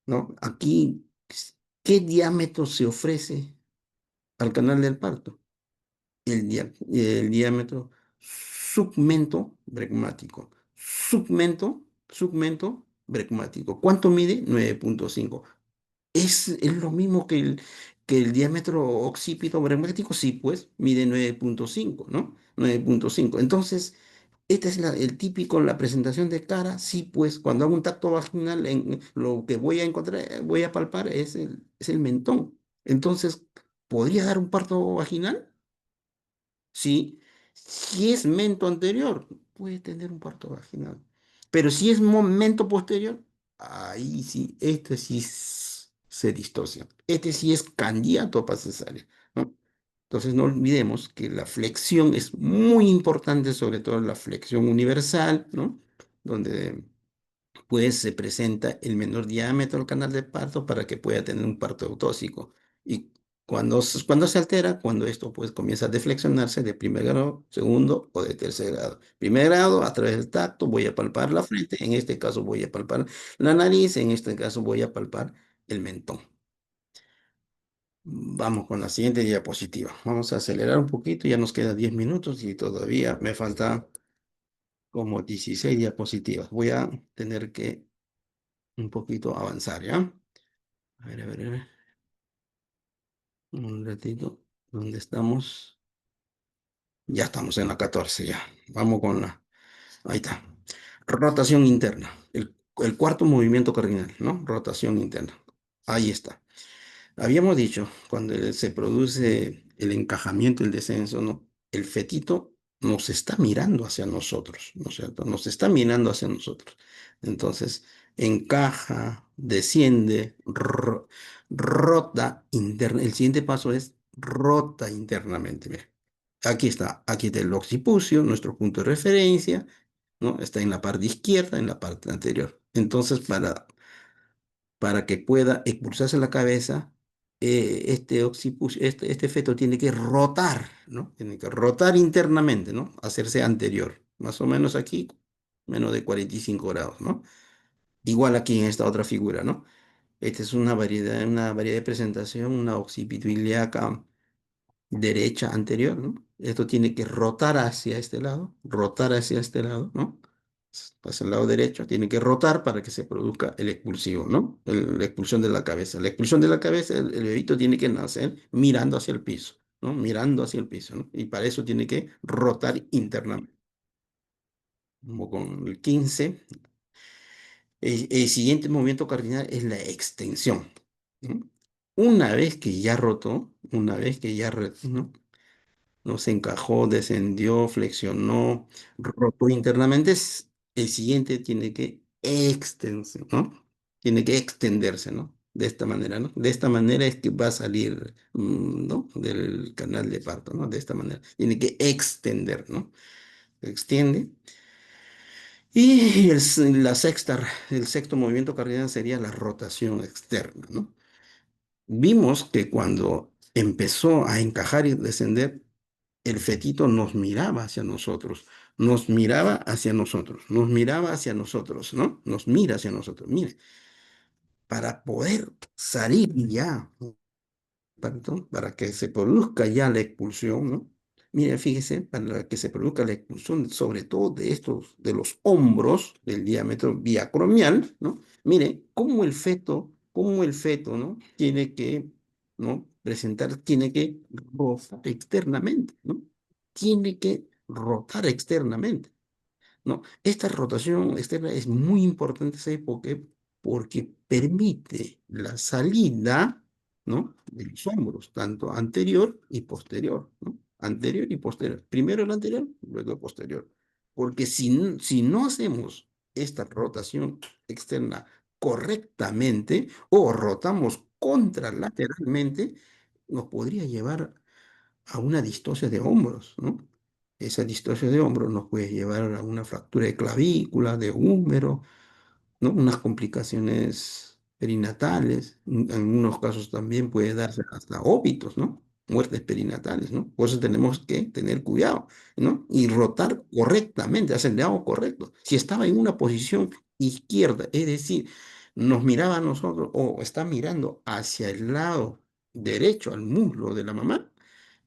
¿No? Aquí, ¿qué diámetro se ofrece al canal del parto? El diámetro submento bregmático. Submento bregmático. ¿Cuánto mide? 9,5. ¿Es lo mismo que el diámetro occipito bregmático? Sí, pues, mide 9,5, ¿no? 9,5. Entonces, esta es el típico, la presentación de cara. Sí, pues, cuando hago un tacto vaginal, lo que voy a encontrar, voy a palpar es el mentón. Entonces, ¿podría dar un parto vaginal? Sí. Si es mento anterior, puede tener un parto vaginal. Pero si es momento posterior, ahí sí, este sí se distorsiona. Este sí es candidato para cesárea, ¿no? Entonces no olvidemos que la flexión es muy importante, sobre todo la flexión universal, ¿no? Donde pues se presenta el menor diámetro del canal de parto para que pueda tener un parto autóxico. Y cuando se altera, cuando esto pues comienza a deflexionarse de primer grado, segundo o de tercer grado. Primer grado, a través del tacto, voy a palpar la frente, en este caso voy a palpar la nariz, en este caso voy a palpar el mentón. Vamos con la siguiente diapositiva. Vamos a acelerar un poquito, ya nos quedan 10 minutos y todavía me falta como 16 diapositivas. Voy a tener que un poquito avanzar, ¿ya? A ver. Un ratito. ¿Dónde estamos? Ya estamos en la 14 ya. Vamos con la... Ahí está. Rotación interna. El cuarto movimiento cardinal, ¿no? Rotación interna. Ahí está. Habíamos dicho, cuando se produce el encajamiento, el descenso, ¿no? El fetito nos está mirando hacia nosotros, ¿no es cierto? Nos está mirando hacia nosotros. Entonces, encaja, desciende, rota interna. El siguiente paso es rota internamente. Mira. Aquí está el occipucio, nuestro punto de referencia, ¿no? Está en la parte izquierda, en la parte anterior. Entonces, para que pueda expulsarse la cabeza, este occipucio, este feto tiene que rotar, ¿no? Tiene que rotar internamente, ¿no? Hacerse anterior, más o menos aquí, menos de 45 grados, ¿no? Igual aquí en esta otra figura, ¿no? Esta es una variedad de presentación, una occipito ilíaca derecha anterior, ¿no? Esto tiene que rotar hacia este lado, ¿no? Hacia el lado derecho, tiene que rotar para que se produzca el expulsivo, ¿no? La expulsión de la cabeza. La expulsión de la cabeza, el bebito tiene que nacer mirando hacia el piso, ¿no? Mirando hacia el piso, ¿no? Y para eso tiene que rotar internamente. Como con el 15. El siguiente movimiento cardinal es la extensión, ¿no? Una vez que ya rotó, ¿no? No se encajó, descendió, flexionó, rotó internamente. El siguiente tiene que extenderse, ¿no? Tiene que extenderse, ¿no? De esta manera, ¿no? De esta manera es que va a salir, ¿no? Del canal de parto, ¿no? De esta manera. Tiene que extender, ¿no? Extiende. Y el sexto movimiento cardíaco sería la rotación externa, ¿no? Vimos que cuando empezó a encajar y descender, el fetito nos miraba hacia nosotros, nos miraba hacia nosotros, nos miraba hacia nosotros, ¿no? Nos mira hacia nosotros. Mire, para poder salir ya, perdón, para que se produzca ya la expulsión, ¿no? Mire, fíjese, para que se produzca la expulsión, sobre todo de estos, de los hombros, del diámetro biacromial, ¿no? Mire, cómo el feto, ¿no? Tiene que, ¿no? Presentar, tiene que rotar externamente, ¿no? Tiene que rotar externamente. No, esta rotación externa es muy importante, ¿sabe por qué? Porque permite la salida, ¿no? De los hombros, tanto anterior y posterior, ¿no? Anterior y posterior. Primero el anterior, luego el posterior. Porque si no hacemos esta rotación externa correctamente o rotamos contralateralmente, nos podría llevar a una distosia de hombros, ¿no? Esa distosia de hombros nos puede llevar a una fractura de clavícula, de húmero, ¿no? Unas complicaciones perinatales. En algunos casos también puede darse hasta óbitos, ¿no? Muertes perinatales, ¿no? Por eso tenemos que tener cuidado, ¿no? Y rotar correctamente, hacer el lado correcto. Si estaba en una posición izquierda, es decir, nos miraba a nosotros o está mirando hacia el lado derecho, al muslo de la mamá,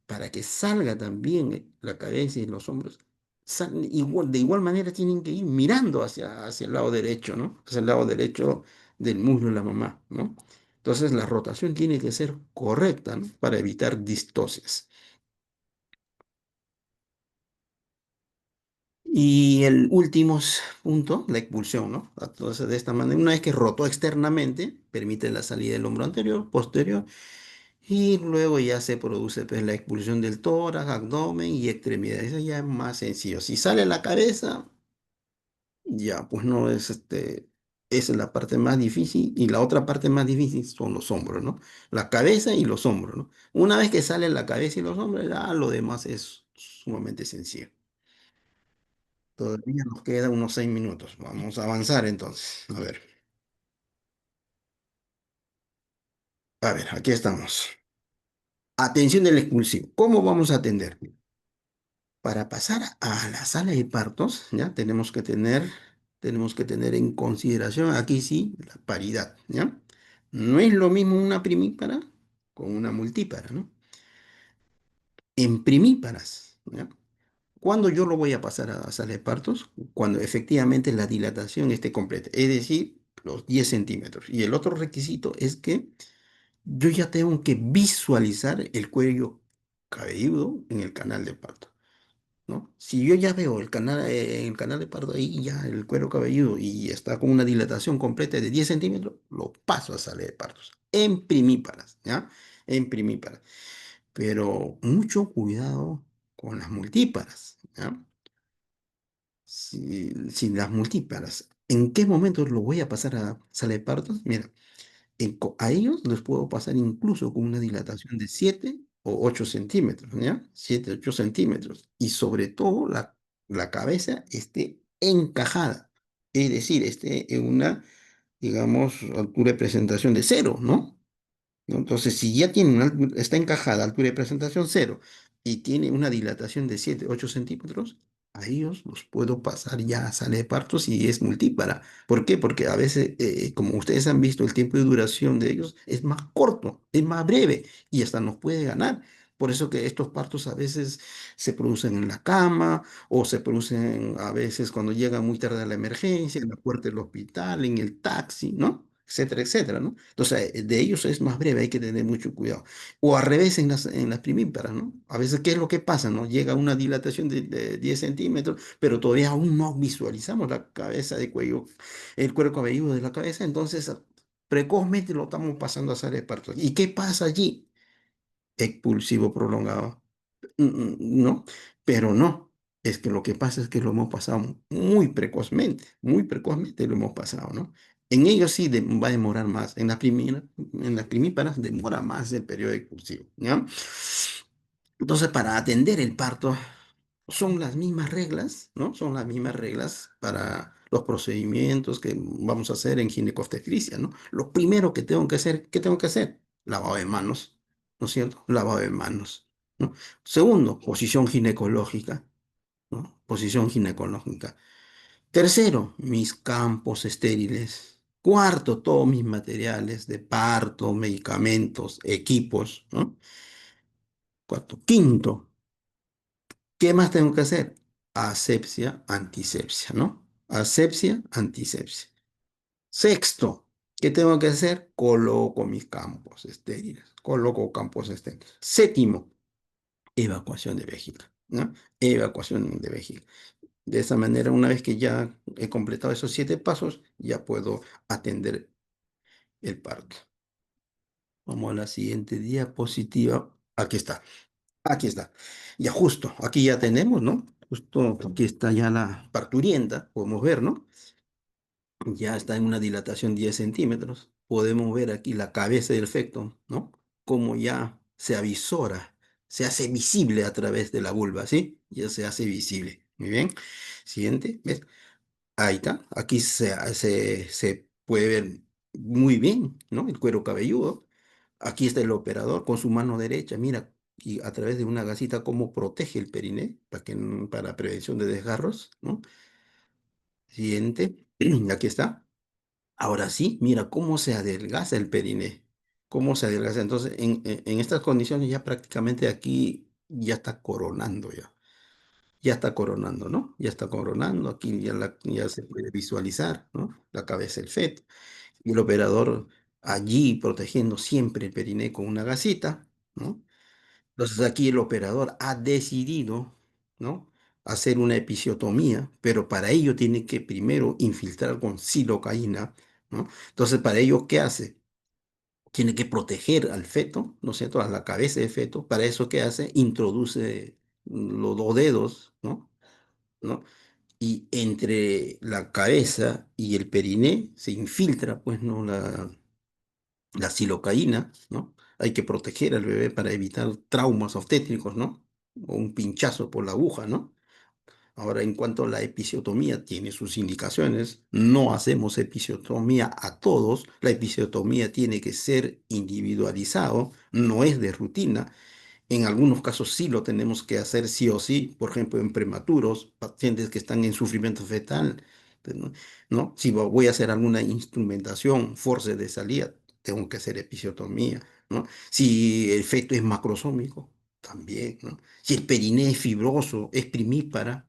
para que salga también la cabeza y los hombros, de igual manera tienen que ir mirando hacia el lado derecho, ¿no? Hacia el lado derecho del muslo de la mamá, ¿no? Entonces la rotación tiene que ser correcta, ¿no? Para evitar distocias. Y el último punto, la expulsión, ¿no? Entonces, de esta manera, una vez que rotó externamente, permite la salida del hombro anterior, posterior, y luego ya se produce pues, la expulsión del tórax, abdomen y extremidades. Eso ya es más sencillo. Si sale la cabeza, ya pues no es esa es la parte más difícil. Y la otra parte más difícil son los hombros, ¿no? La cabeza y los hombros, ¿no? Una vez que sale la cabeza y los hombros, ya lo demás es sumamente sencillo. Todavía nos quedan unos 6 minutos. Vamos a avanzar entonces. A ver, aquí estamos. Atención del expulsivo. ¿Cómo vamos a atender? Para pasar a la sala de partos, ¿ya? Tenemos que tener en consideración aquí sí la paridad, ¿ya? No es lo mismo una primípara con una multípara, ¿no? En primíparas, ¿ya? ¿Cuándo yo lo voy a pasar a la sala de partos? Cuando efectivamente la dilatación esté completa, es decir, los 10 centímetros. Y el otro requisito es que yo ya tengo que visualizar el cuello cabelludo en el canal de parto. ¿No? Si yo ya veo el canal de parto ahí, ya el cuero cabelludo y está con una dilatación completa de 10 centímetros, lo paso a sala de partos. En primíparas, ¿ya? En primíparas. Pero mucho cuidado con las multíparas, ¿ya? Si las multíparas, ¿en qué momento lo voy a pasar a sala de partos? Mira, a ellos les puedo pasar incluso con una dilatación de 7 o 8 centímetros, ¿ya? 7, 8 centímetros. Y sobre todo la cabeza esté encajada, es decir, esté en una, digamos, altura de presentación de cero, ¿no? ¿No? Entonces, si ya tiene está encajada a altura de presentación cero y tiene una dilatación de 7 8 centímetros, a ellos los puedo pasar ya a sala de partos y es multípara. ¿Por qué? Porque a veces, como ustedes han visto, el tiempo de duración de ellos es más corto, es más breve y hasta nos puede ganar. Por eso que estos partos a veces se producen en la cama o se producen a veces cuando llega muy tarde a la emergencia, en la puerta del hospital, en el taxi, ¿no? Etcétera, etcétera, ¿no? Entonces, de ellos es más breve, hay que tener mucho cuidado. O al revés en las primíparas, ¿no? A veces, ¿qué es lo que pasa, no? Llega una dilatación de 10 centímetros, pero todavía aún no visualizamos la cabeza de cuello, el cuero cabelludo de la cabeza, entonces precozmente lo estamos pasando a sala de parto. ¿Y qué pasa allí? Expulsivo prolongado. No, pero no. Es que lo que pasa es que lo hemos pasado muy precozmente lo hemos pasado, ¿no? En ellos sí va a demorar más, en las primíparas demora más el periodo excursivo, ¿ya? Entonces, para atender el parto, son las mismas reglas, ¿no? Son las mismas reglas para los procedimientos que vamos a hacer en ginecobstetricia, ¿no? Lo primero que tengo que hacer, ¿qué tengo que hacer? Lavado de manos, ¿no es cierto? Lavado de manos, ¿no? Segundo, posición ginecológica, ¿no? Posición ginecológica. Tercero, mis campos estériles. Cuarto, todos mis materiales de parto, medicamentos, equipos, ¿no? Cuarto. Quinto, ¿qué más tengo que hacer? Asepsia, antisepsia, ¿no? Asepsia, antisepsia. Sexto, ¿qué tengo que hacer? Coloco mis campos estériles. Coloco campos estériles. Séptimo, evacuación de vejiga, ¿no? Evacuación de vejiga. De esa manera, una vez que ya he completado esos 7 pasos, ya puedo atender el parto. Vamos a la siguiente diapositiva. Aquí está. Aquí está. Ya justo, aquí ya tenemos, ¿no? Justo aquí está ya la parturienta, podemos ver, ¿no? Ya está en una dilatación 10 centímetros. Podemos ver aquí la cabeza del feto, ¿no? Como ya se avisora, se hace visible a través de la vulva, ¿sí? Ya se hace visible. Muy bien. Siguiente, ¿ves? Ahí está. Aquí se puede ver muy bien, ¿no? El cuero cabelludo. Aquí está el operador con su mano derecha. Mira, y a través de una gasita cómo protege el periné para prevención de desgarros, ¿no? Siguiente. Aquí está. Ahora sí, mira cómo se adelgaza el periné. Cómo se adelgaza. Entonces, en estas condiciones ya prácticamente aquí ya está coronando ya. Ya está coronando, ¿no? Ya está coronando. Aquí ya se puede visualizar, ¿no? La cabeza del feto. Y el operador allí protegiendo siempre el periné con una gasita, ¿no? Entonces aquí el operador ha decidido, ¿no? Hacer una episiotomía, pero para ello tiene que primero infiltrar con silocaína, ¿no? Entonces, para ello, ¿qué hace? Tiene que proteger al feto, ¿no es cierto? A la cabeza del feto. Para eso, ¿qué hace? Introduce los 2 dedos, ¿no? ¿No? Y entre la cabeza y el periné se infiltra, pues, ¿no? La silocaína, ¿no? Hay que proteger al bebé para evitar traumas obstétricos, ¿no? O un pinchazo por la aguja, ¿no? Ahora, en cuanto a la episiotomía, tiene sus indicaciones. No hacemos episiotomía a todos. La episiotomía tiene que ser individualizado, no es de rutina. En algunos casos sí lo tenemos que hacer sí o sí, por ejemplo, en prematuros, pacientes que están en sufrimiento fetal, ¿no? ¿No? Si voy a hacer alguna instrumentación, force de salida, tengo que hacer episiotomía, ¿no? Si el feto es macrosómico, también, ¿no? Si el periné es fibroso, es primípara,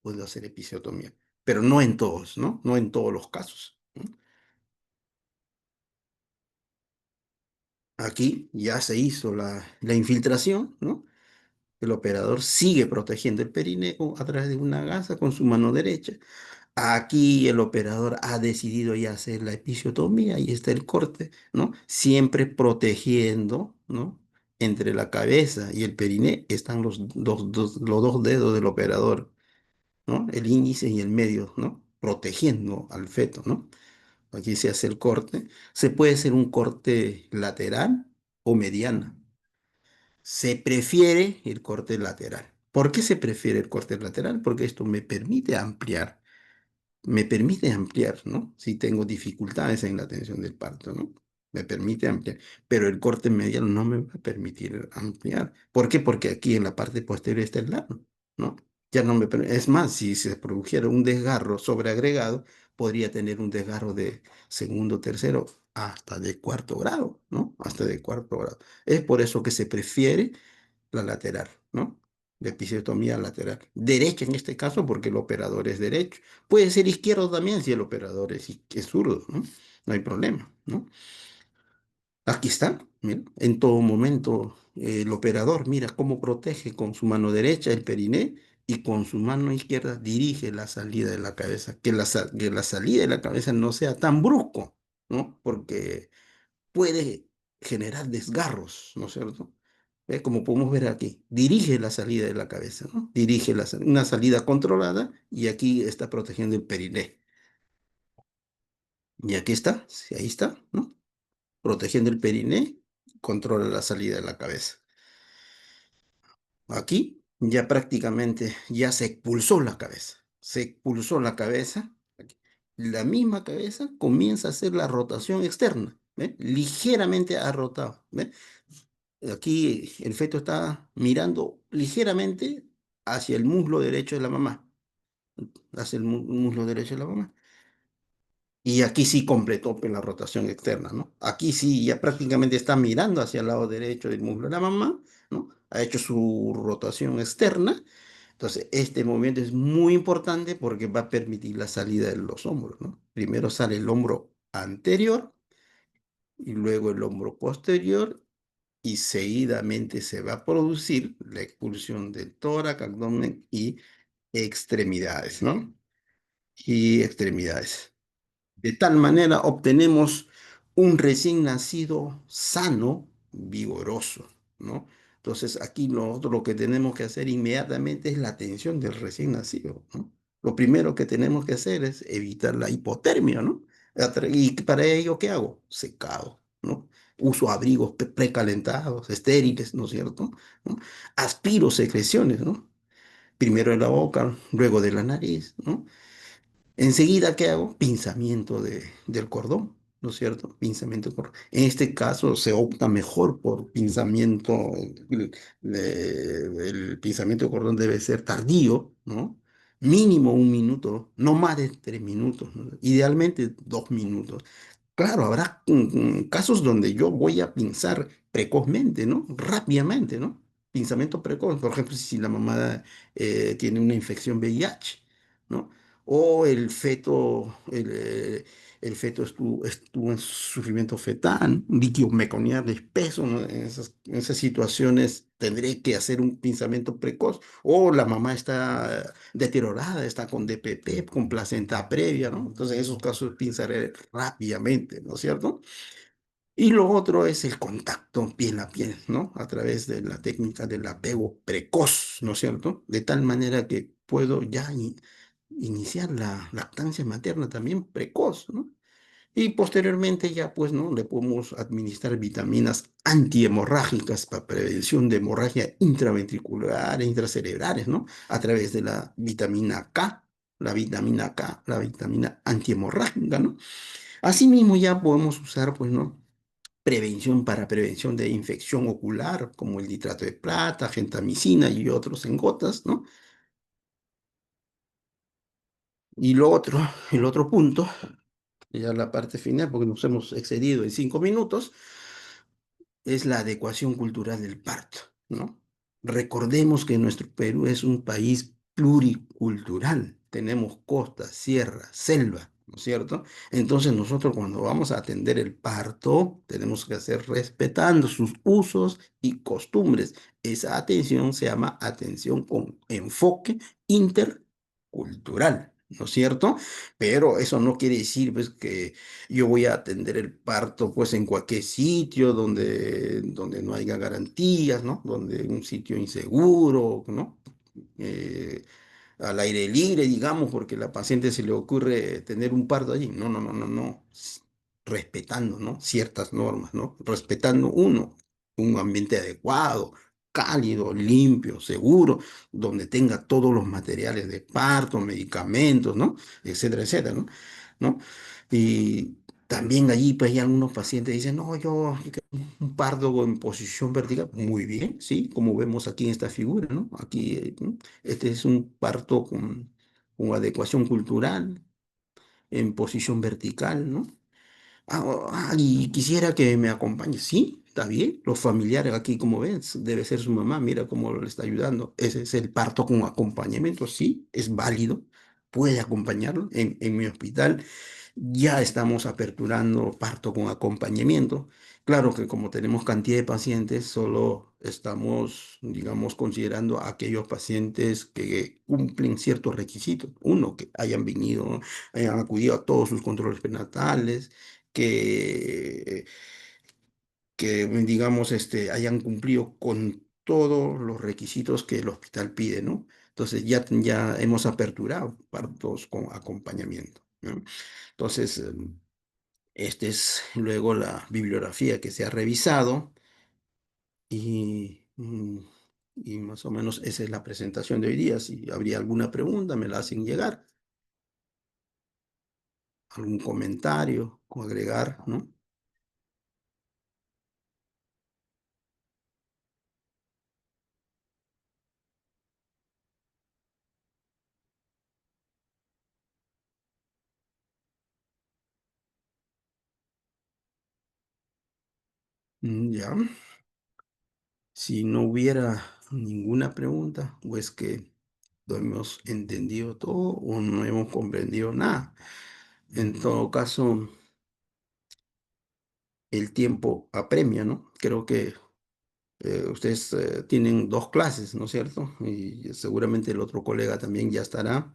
puedo hacer episiotomía, pero no en todos, ¿no? No en todos los casos, ¿no? Aquí ya se hizo la infiltración, ¿no? El operador sigue protegiendo el perineo a través de una gasa con su mano derecha. Aquí el operador ha decidido ya hacer la episiotomía y está el corte, ¿no? Siempre protegiendo, ¿no? Entre la cabeza y el periné están los 2 dedos del operador, ¿no? El índice y el medio, ¿no? Protegiendo al feto, ¿no? Aquí se hace el corte. Se puede hacer un corte lateral o mediana. Se prefiere el corte lateral. ¿Por qué se prefiere el corte lateral? Porque esto me permite ampliar, ¿no? Si tengo dificultades en la atención del parto, ¿no? Me permite ampliar, pero el corte medial no me va a permitir ampliar. ¿Por qué? Porque aquí en la parte posterior está el lado, ¿no? Ya no me es más, si se produjera un desgarro sobreagregado, podría tener un desgarro de segundo, tercero, hasta de cuarto grado, ¿no? Hasta de cuarto grado. Es por eso que se prefiere la lateral, ¿no? De episiotomía lateral. Derecha en este caso porque el operador es derecho. Puede ser izquierdo también si el operador es zurdo, ¿no? No hay problema, ¿no? Aquí está, mira, en todo momento el operador, mira cómo protege con su mano derecha el periné y con su mano izquierda dirige la salida de la cabeza. Que la salida de la cabeza no sea tan brusco, ¿no? Porque puede generar desgarros, ¿no es cierto? ¿Ve? Como podemos ver aquí, dirige la salida de la cabeza, ¿no? Dirige una salida controlada y aquí está protegiendo el periné. Y aquí está, sí, ahí está, ¿no? Protegiendo el periné, controla la salida de la cabeza. Aquí ya prácticamente ya se expulsó la cabeza. Se expulsó la cabeza. Aquí. La misma cabeza comienza a hacer la rotación externa. ¿Ve? Ligeramente ha rotado. ¿Ve? Aquí el feto está mirando ligeramente hacia el muslo derecho de la mamá. Hacia el muslo derecho de la mamá. Y aquí sí completó pues, la rotación externa, ¿no? Aquí sí ya prácticamente está mirando hacia el lado derecho del muslo de la mamá, ¿no? Ha hecho su rotación externa. Entonces, este movimiento es muy importante porque va a permitir la salida de los hombros, ¿no? Primero sale el hombro anterior y luego el hombro posterior y seguidamente se va a producir la expulsión del tórax, abdomen y extremidades, ¿no? Y extremidades. De tal manera obtenemos un recién nacido sano, vigoroso, ¿no? Entonces aquí nosotros lo que tenemos que hacer inmediatamente es la atención del recién nacido, ¿no? Lo primero que tenemos que hacer es evitar la hipotermia, ¿no? Y para ello, ¿qué hago? Secado, ¿no? Uso abrigos precalentados, estériles, ¿no es cierto? ¿No? Aspiro secreciones, ¿no? Primero de la boca, luego de la nariz, ¿no? Enseguida, ¿qué hago? Pinzamiento del cordón, ¿no es cierto? Pinzamiento del cordón. En este caso se opta mejor por pinzamiento, el pinzamiento del cordón debe ser tardío, ¿no? Mínimo 1 minuto, no más de 3 minutos, ¿no? Idealmente 2 minutos. Claro, habrá casos donde yo voy a pinzar precozmente, ¿no? Rápidamente, ¿no? Pinzamiento precoz, por ejemplo, si la mamá tiene una infección VIH, ¿no? O el feto estuvo en sufrimiento fetal, un líquido meconial espeso, ¿no? En esas situaciones tendré que hacer un pinzamiento precoz, o la mamá está deteriorada, está con DPP, con placenta previa, ¿no? Entonces, en esos casos pinzaré rápidamente, ¿no es cierto? Y lo otro es el contacto piel a piel, ¿no? A través de la técnica del apego precoz, ¿no es cierto? De tal manera que puedo ya iniciar la lactancia materna también precoz, ¿no? Y posteriormente ya, pues, ¿no? Le podemos administrar vitaminas antihemorrágicas para prevención de hemorragia intraventricular e intracerebrales, ¿no? A través de la vitamina antihemorrágica, ¿no? Asimismo ya podemos usar, pues, ¿no? Prevención para prevención de infección ocular, como el nitrato de plata, gentamicina y otros en gotas, ¿no? Y el otro punto, ya la parte final, porque nos hemos excedido en 5 minutos, es la adecuación cultural del parto, ¿no? Recordemos que nuestro Perú es un país pluricultural. Tenemos costa, sierra, selva, ¿no es cierto? Entonces nosotros cuando vamos a atender el parto, tenemos que hacer respetando sus usos y costumbres. Esa atención se llama atención con enfoque intercultural, ¿no es cierto? Pero eso no quiere decir pues, que yo voy a atender el parto pues en cualquier sitio donde no haya garantías, ¿no? Donde un sitio inseguro, ¿no? Eh, Al aire libre, digamos, porque a la paciente se le ocurre tener un parto allí. No, no, no, no, no. Respetando, ¿no? Ciertas normas, ¿no? Respetando un ambiente adecuado, cálido, limpio, seguro, donde tenga todos los materiales de parto, medicamentos, ¿no? Etcétera, etcétera, ¿no? ¿No? Y también allí, pues, hay algunos pacientes que dicen, no, yo un parto en posición vertical, muy bien, ¿sí? Como vemos aquí en esta figura, ¿no? Aquí, ¿no? Este es un parto con adecuación cultural, en posición vertical, ¿no? Y quisiera que me acompañe. Sí, está bien. Los familiares aquí, como ven, debe ser su mamá. Mira cómo le está ayudando. Ese es el parto con acompañamiento. Sí, es válido. Puede acompañarlo. En mi hospital ya estamos aperturando parto con acompañamiento. Claro que como tenemos cantidad de pacientes, solo estamos, digamos, considerando a aquellos pacientes que cumplen ciertos requisitos. Uno, que hayan venido, hayan acudido a todos sus controles prenatales, que, que, digamos, hayan cumplido con todos los requisitos que el hospital pide, ¿no? Entonces ya hemos aperturado partos con acompañamiento, ¿no? Entonces, esta es luego la bibliografía que se ha revisado y más o menos esa es la presentación de hoy día. Si habría alguna pregunta, me la hacen llegar, algún comentario o agregar, ¿no? Ya. Si no hubiera ninguna pregunta, o es que no hemos entendido todo o no hemos comprendido nada. En todo caso, el tiempo apremia, ¿no? Creo que ustedes tienen 2 clases, ¿no es cierto? Y seguramente el otro colega también ya estará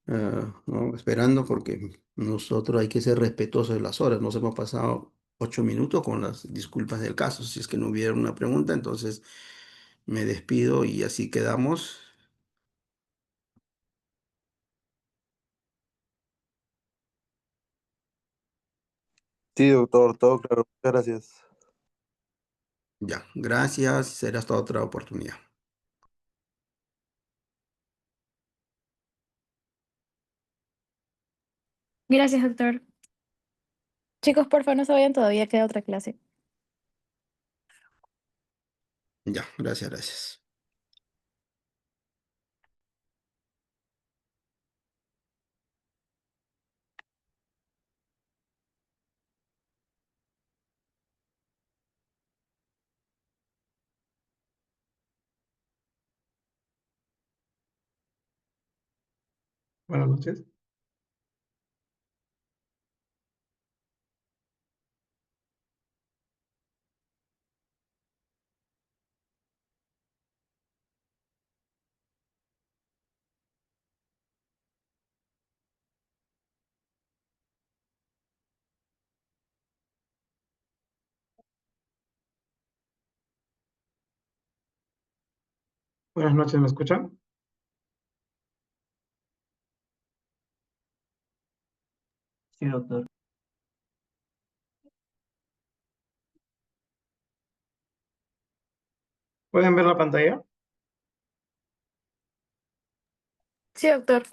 ¿no? Esperando porque nosotros hay que ser respetuosos de las horas. Nos hemos pasado 8 minutos con las disculpas del caso. Si es que no hubiera una pregunta, entonces me despido y así quedamos.
Sí, doctor, todo claro. Muchas gracias.
Ya, gracias. Será hasta otra oportunidad.
Gracias, doctor. Chicos, por favor, no se vayan todavía, queda otra clase.
Ya, gracias, gracias.
Buenas noches. Buenas noches, ¿me escuchan? Sí, doctor. ¿Pueden ver la pantalla?
Sí, doctor.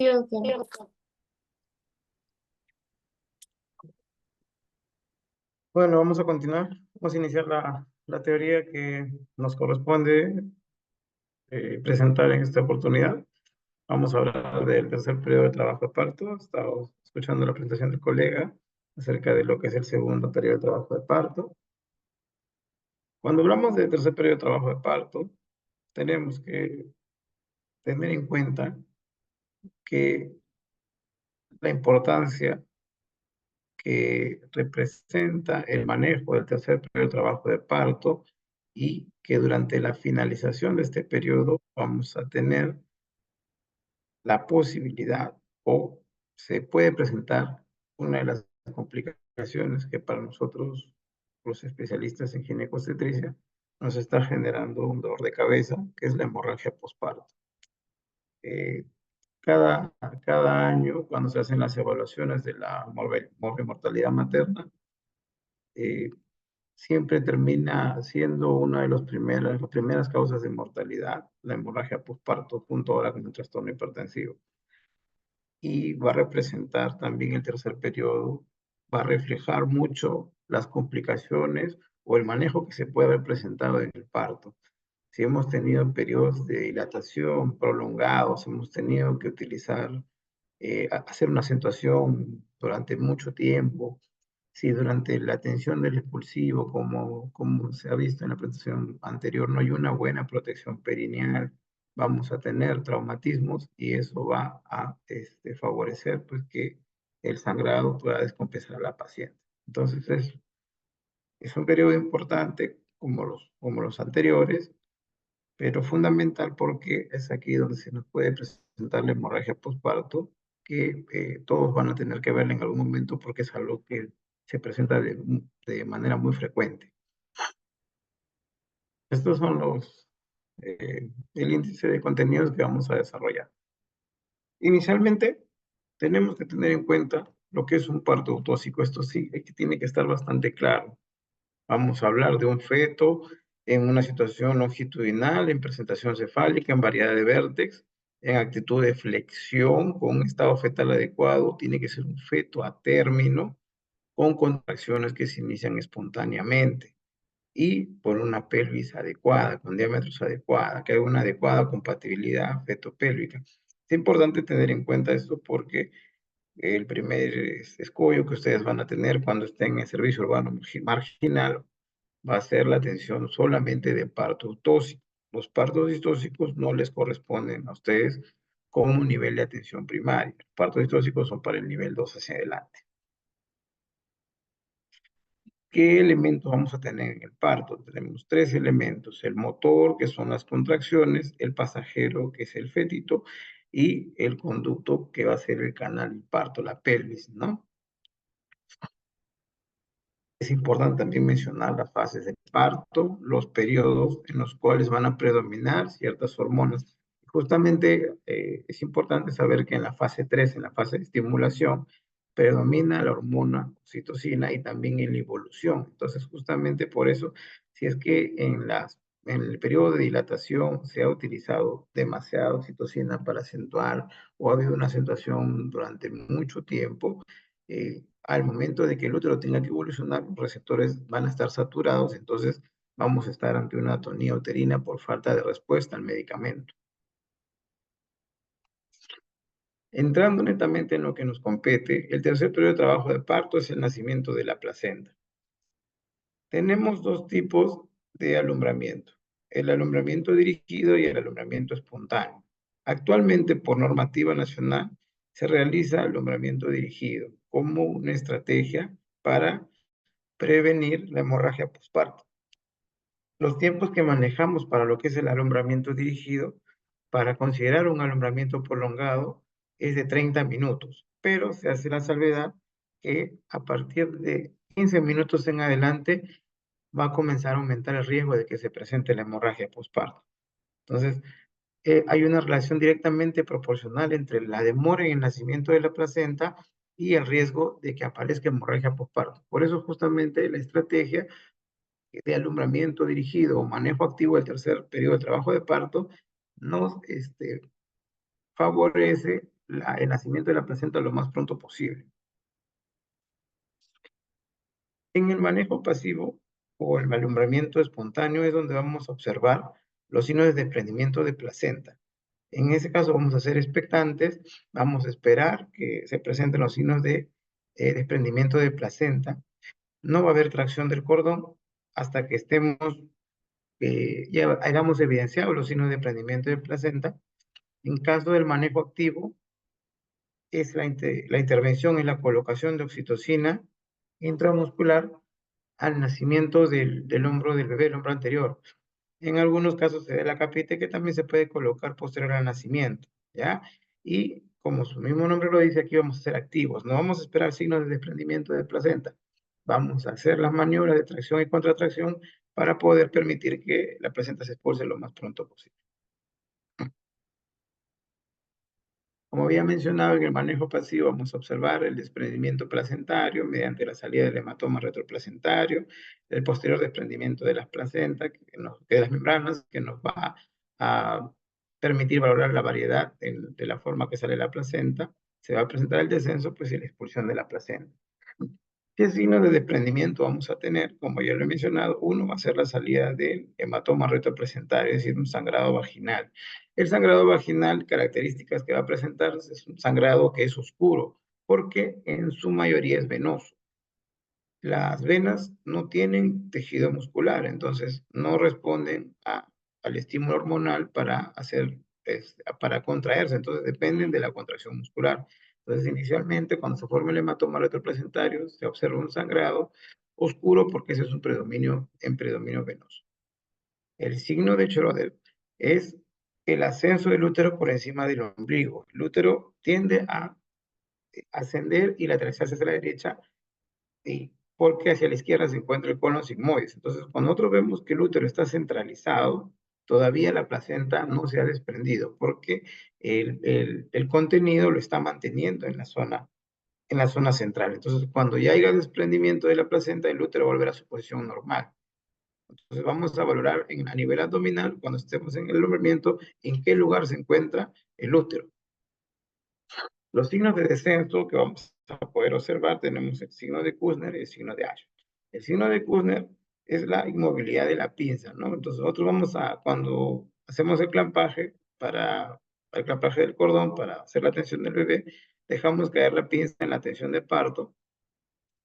Bueno, vamos a continuar. Vamos a iniciar la teoría que nos corresponde presentar en esta oportunidad. Vamos a hablar del tercer periodo de trabajo de parto. Estamos escuchando la presentación del colega acerca de lo que es el segundo periodo de trabajo de parto. Cuando hablamos del tercer periodo de trabajo de parto, tenemos que tener en cuenta que la importancia que representa el manejo del tercer periodo de trabajo de parto y que durante la finalización de este periodo vamos a tener la posibilidad o se puede presentar una de las complicaciones que para nosotros, los especialistas en ginecobstetricia, nos está generando un dolor de cabeza, que es la hemorragia posparto. Eh, cada año, cuando se hacen las evaluaciones de la mortalidad materna, siempre termina siendo una de las primeras causas de mortalidad, la hemorragia posparto, junto ahora con el trastorno hipertensivo. Y va a representar también el tercer periodo, va a reflejar mucho las complicaciones o el manejo que se puede haber presentado en el parto. Si hemos tenido periodos de dilatación prolongados, hemos tenido que utilizar, hacer una acentuación durante mucho tiempo, si durante la atención del expulsivo, como se ha visto en la presentación anterior, no hay una buena protección perineal, vamos a tener traumatismos y eso va a favorecer pues, que el sangrado pueda descompensar a la paciente. Entonces es un periodo importante como los anteriores, pero fundamental porque es aquí donde se nos puede presentar la hemorragia postparto, que todos van a tener que verla en algún momento porque es algo que se presenta de manera muy frecuente. Estos son el índice de contenidos que vamos a desarrollar. Inicialmente, tenemos que tener en cuenta lo que es un parto autóxico. Esto sí, que tiene que estar bastante claro. Vamos a hablar de un feto en una situación longitudinal, en presentación cefálica, en variedad de vértex, en actitud de flexión, con un estado fetal adecuado. Tiene que ser un feto a término, con contracciones que se inician espontáneamente y por una pelvis adecuada, con diámetros adecuados, que haya una adecuada compatibilidad feto-pélvica. Es importante tener en cuenta esto porque el primer escollo que ustedes van a tener cuando estén en servicio urbano marginal va a ser la atención solamente de parto autóxico. Los partos distóxicos no les corresponden a ustedes como nivel de atención primaria. Los partos distóxicos son para el nivel 2 hacia adelante. ¿Qué elementos vamos a tener en el parto? Tenemos 3 elementos: el motor, que son las contracciones, el pasajero, que es el fetito, y el conducto, que va a ser el canal del parto, la pelvis, ¿no? Es importante también mencionar las fases del parto, los periodos en los cuales van a predominar ciertas hormonas. Justamente es importante saber que en la fase 3, en la fase de estimulación, predomina la hormona oxitocina y también en la evolución. Entonces, justamente por eso, si es que en el periodo de dilatación se ha utilizado demasiada oxitocina para acentuar o ha habido una acentuación durante mucho tiempo, al momento de que el útero tenga que evolucionar, los receptores van a estar saturados, entonces vamos a estar ante una atonía uterina por falta de respuesta al medicamento. Entrando netamente en lo que nos compete, el tercer periodo de trabajo de parto es el nacimiento de la placenta. Tenemos 2 tipos de alumbramiento: el alumbramiento dirigido y el alumbramiento espontáneo. Actualmente, por normativa nacional, se realiza alumbramiento dirigido como una estrategia para prevenir la hemorragia postparto. Los tiempos que manejamos para lo que es el alumbramiento dirigido, para considerar un alumbramiento prolongado, es de 30 minutos, pero se hace la salvedad que a partir de 15 minutos en adelante va a comenzar a aumentar el riesgo de que se presente la hemorragia postparto. Entonces, hay una relación directamente proporcional entre la demora en el nacimiento de la placenta y el riesgo de que aparezca hemorragia postparto. Por eso justamente la estrategia de alumbramiento dirigido o manejo activo del tercer periodo de trabajo de parto nos favorece el nacimiento de la placenta lo más pronto posible. En el manejo pasivo o el alumbramiento espontáneo es donde vamos a observar los signos de desprendimiento de placenta. En ese caso vamos a ser expectantes, vamos a esperar que se presenten los signos de desprendimiento de placenta. No va a haber tracción del cordón hasta que estemos, ya hayamos evidenciado los signos de desprendimiento de placenta. En caso del manejo activo, es la intervención en la colocación de oxitocina intramuscular al nacimiento del hombro del bebé, el hombro anterior. En algunos casos se da la capite, que también se puede colocar posterior al nacimiento, ¿ya? Y como su mismo nombre lo dice, aquí vamos a ser activos. No vamos a esperar signos de desprendimiento de placenta. Vamos a hacer las maniobras de tracción y contratracción para poder permitir que la placenta se expulse lo más pronto posible. Como había mencionado, en el manejo pasivo vamos a observar el desprendimiento placentario mediante la salida del hematoma retroplacentario, el posterior desprendimiento de las placentas, de las membranas, que nos va a permitir valorar la variedad de la forma que sale la placenta. Se va a presentar el descenso, pues, y la expulsión de la placenta. ¿Qué signos de desprendimiento vamos a tener? Como ya lo he mencionado, uno va a ser la salida del hematoma retroplacentario, es decir, un sangrado vaginal. El sangrado vaginal, características que va a presentar, es un sangrado que es oscuro, porque en su mayoría es venoso. Las venas no tienen tejido muscular, entonces no responden al estímulo hormonal para contraerse, entonces dependen de la contracción muscular. Entonces, inicialmente, cuando se forma el hematoma retroplacentario, se observa un sangrado oscuro porque ese es un predominio venoso. El signo de Schroeder es el ascenso del útero por encima del ombligo. El útero tiende a ascender y lateralizarse hacia la derecha, y porque hacia la izquierda se encuentra el colon sigmoides. Entonces, cuando nosotros vemos que el útero está centralizado, todavía la placenta no se ha desprendido, porque el contenido lo está manteniendo en la zona central. Entonces, cuando ya haya desprendimiento de la placenta, el útero volverá a su posición normal. Entonces, vamos a valorar a nivel abdominal, cuando estemos en el alumbramiento, en qué lugar se encuentra el útero. Los signos de descenso que vamos a poder observar, tenemos el signo de Kussner y el signo de Ashford. El signo de Kussner es la inmovilidad de la pinza, ¿no? Entonces nosotros cuando hacemos el clampaje del cordón para hacer la tensión del bebé, dejamos caer la pinza en la tensión de parto,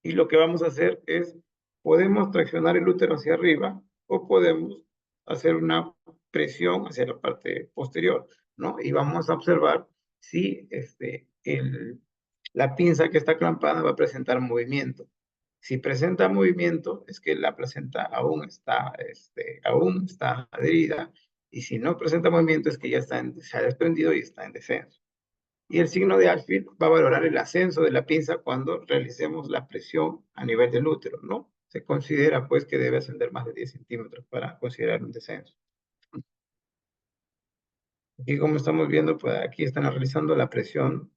y lo que vamos a hacer es, podemos traccionar el útero hacia arriba o podemos hacer una presión hacia la parte posterior, ¿no? Y vamos a observar si la pinza que está clampada va a presentar movimiento. Si presenta movimiento, es que la placenta aún está adherida, y si no presenta movimiento, es que ya se ha desprendido y está en descenso. Y el signo de Ashfield va a valorar el ascenso de la pinza cuando realicemos la presión a nivel del útero, ¿no? Se considera, pues, que debe ascender más de 10 centímetros para considerar un descenso. Aquí, como estamos viendo, pues aquí están realizando la presión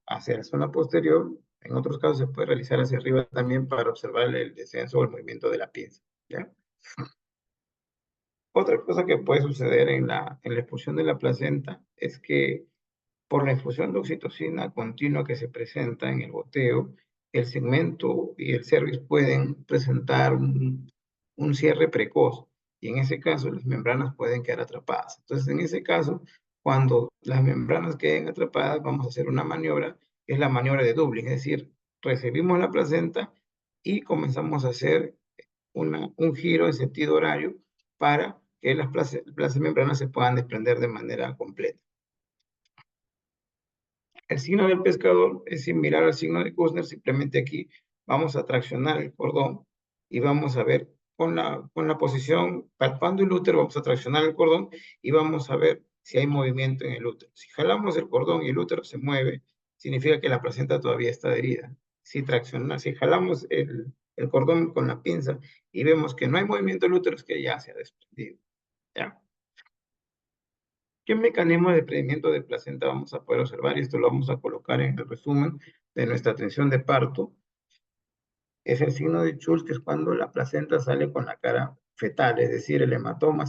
hacia la zona posterior. En otros casos se puede realizar hacia arriba también para observar el descenso o el movimiento de la pinza, ¿ya? Otra cosa que puede suceder en la expulsión de la placenta es que por la infusión de oxitocina continua que se presenta en el goteo, el segmento y el cervix pueden presentar un cierre precoz, y en ese caso las membranas pueden quedar atrapadas. Entonces, en ese caso, cuando las membranas queden atrapadas, vamos a hacer una maniobra, que es la maniobra de Dublin, es decir, recibimos la placenta y comenzamos a hacer un giro en sentido horario para que las membranas se puedan desprender de manera completa. El signo del pescador es similar al signo de Kussner, simplemente aquí vamos a traccionar el cordón y vamos a ver con la posición, palpando el útero, vamos a traccionar el cordón y vamos a ver si hay movimiento en el útero. Si jalamos el cordón y el útero se mueve, significa que la placenta todavía está adherida. Si jalamos el cordón con la pinza y vemos que no hay movimiento del útero, es que ya se ha desprendido, ¿ya? ¿Qué mecanismo de desprendimiento de placenta vamos a poder observar? Y esto lo vamos a colocar en el resumen de nuestra tensión de parto. Es el signo de Schultz, que es cuando la placenta sale con la cara fetal, es decir, el hematoma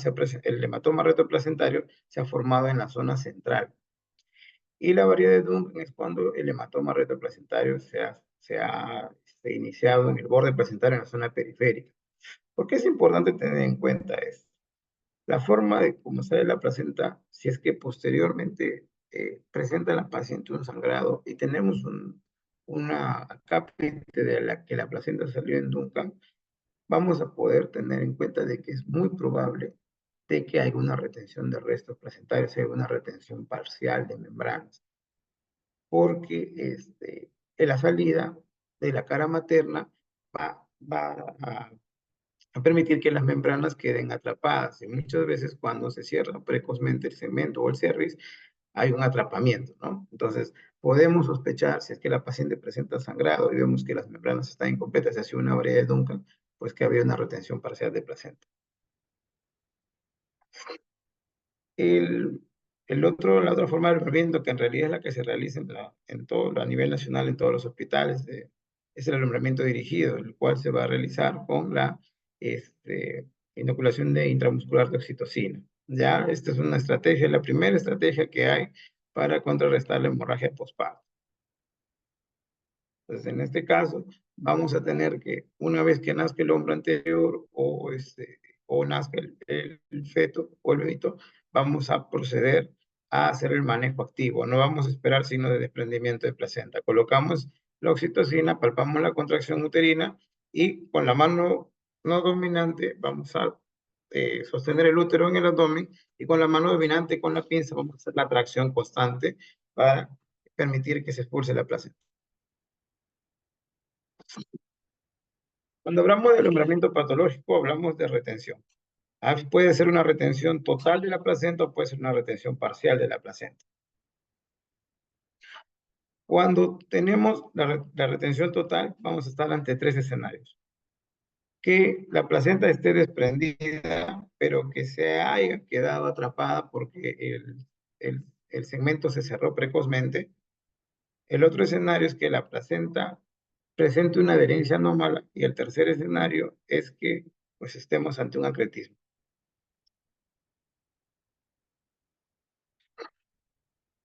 retroplacentario se ha formado en la zona central. Y la variedad de Duncan es cuando el hematoma retroplacentario se ha iniciado en el borde placentario en la zona periférica. ¿Por qué es importante tener en cuenta esto? La forma de cómo sale la placenta, si es que posteriormente presenta a la paciente un sangrado y tenemos una cápite de la que la placenta salió en Duncan, vamos a poder tener en cuenta de que es muy probable de que haya una retención de restos placentarios, haya una retención parcial de membranas, porque en la salida de la cara materna va a permitir que las membranas queden atrapadas. Y muchas veces cuando se cierra precozmente el segmento o el cervix, hay un atrapamiento, ¿no? Entonces, podemos sospechar, si es que la paciente presenta sangrado y vemos que las membranas están incompletas, se hace una variedad de Duncan, pues que había una retención parcial de placenta. La otra forma de alumbramiento, que en realidad es la que se realiza a nivel nacional en todos los hospitales, es el alumbramiento dirigido, el cual se va a realizar con la inoculación de intramuscular de oxitocina. Ya, esta es una estrategia, la primera estrategia que hay para contrarrestar la hemorragia postparto. Entonces, en este caso, vamos a tener que, una vez que nazca el hombro anterior o nazca el feto o el bebito, vamos a proceder a hacer el manejo activo. No vamos a esperar signos de desprendimiento de placenta. Colocamos la oxitocina, palpamos la contracción uterina y con la mano no dominante vamos a sostener el útero en el abdomen, y con la mano dominante, con la pinza, vamos a hacer la tracción constante para permitir que se expulse la placenta. Cuando hablamos de alumbramiento patológico, hablamos de retención. Puede ser una retención total de la placenta o puede ser una retención parcial de la placenta. Cuando tenemos la retención total, vamos a estar ante tres escenarios. que la placenta esté desprendida, pero que se haya quedado atrapada porque el segmento se cerró precozmente. El otro escenario es que la placenta presente una adherencia anómala y el tercer escenario es que pues estemos ante un acretismo.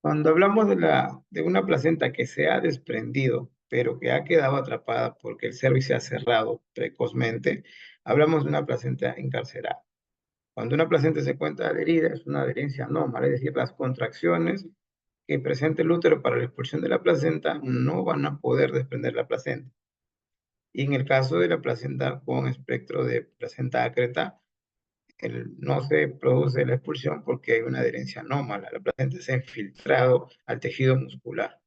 Cuando hablamos de una placenta que se ha desprendido, pero que ha quedado atrapada porque el cervix se ha cerrado precozmente, hablamos de una placenta encarcerada. Cuando una placenta se encuentra adherida, es una adherencia anómala, es decir, las contracciones que presenta el útero para la expulsión de la placenta no van a poder desprender la placenta. Y en el caso de la placenta con espectro de placenta acreta, no se produce la expulsión porque hay una adherencia anómala. La placenta se ha infiltrado al tejido muscular.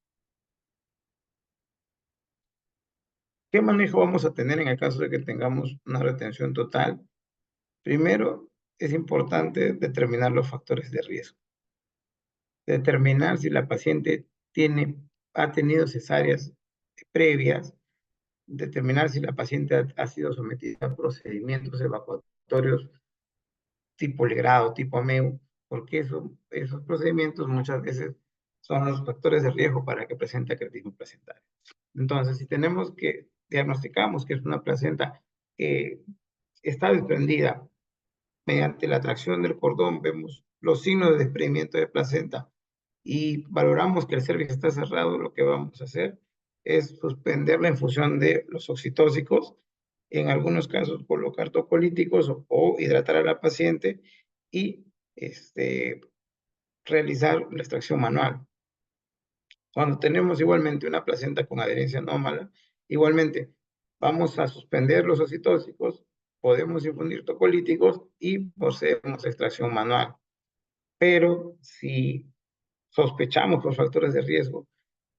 ¿Qué manejo vamos a tener en el caso de que tengamos una retención total? Primero, es importante determinar los factores de riesgo. Determinar si la paciente ha tenido cesáreas previas, determinar si la paciente ha sido sometida a procedimientos evacuatorios tipo legrado, tipo AMEU, porque esos procedimientos muchas veces son los factores de riesgo para que presente acretismo placentario. Entonces, si tenemos que diagnosticamos que es una placenta que está desprendida mediante la tracción del cordón, vemos los signos de desprendimiento de placenta y valoramos que el cervix está cerrado, lo que vamos a hacer es suspender la infusión de los oxitóxicos, en algunos casos colocar tocolíticos o hidratar a la paciente y realizar la extracción manual. Cuando tenemos igualmente una placenta con adherencia anómala, igualmente vamos a suspender los oxitóxicos, podemos infundir tocolíticos y procedemos a extracción manual. Pero si sospechamos por factores de riesgo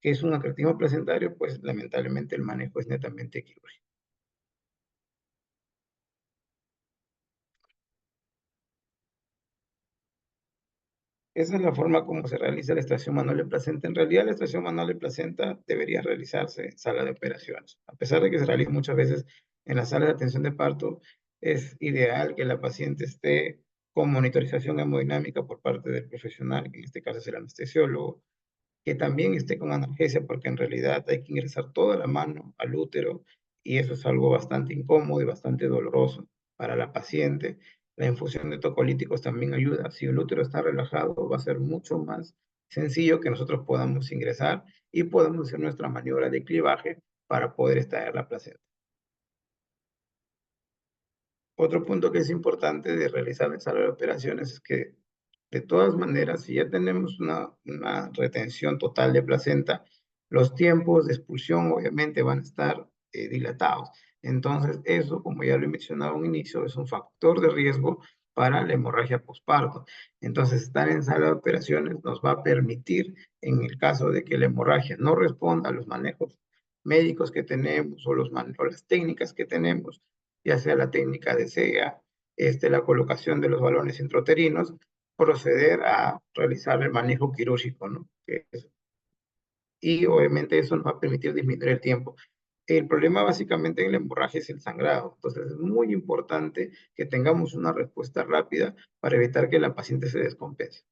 que es un acretismo placentario, pues lamentablemente el manejo es netamente quirúrgico. Esa es la forma como se realiza la extracción manual de placenta. En realidad, la extracción manual de placenta debería realizarse en sala de operaciones. A pesar de que se realiza muchas veces en la sala de atención de parto, es ideal que la paciente esté con monitorización hemodinámica por parte del profesional, que en este caso es el anestesiólogo, que también esté con analgesia, porque en realidad hay que ingresar toda la mano al útero y eso es algo bastante incómodo y bastante doloroso para la paciente. La infusión de tocolíticos también ayuda. Si el útero está relajado, va a ser mucho más sencillo que nosotros podamos ingresar y podamos hacer nuestra maniobra de clivaje para poder extraer la placenta. Otro punto que es importante de realizar en sala de operaciones es que, de todas maneras, si ya tenemos una retención total de placenta, los tiempos de expulsión obviamente van a estar dilatados. Entonces, eso, como ya lo he mencionado al inicio, es un factor de riesgo para la hemorragia postparto. Entonces, estar en sala de operaciones nos va a permitir, en el caso de que la hemorragia no responda a los manejos médicos que tenemos o las técnicas que tenemos, ya sea la técnica de CEA, la colocación de los balones intrauterinos, proceder a realizar el manejo quirúrgico, ¿no? Y obviamente eso nos va a permitir disminuir el tiempo. El problema básicamente en la hemorragia es el sangrado, entonces es muy importante que tengamos una respuesta rápida para evitar que la paciente se descompense.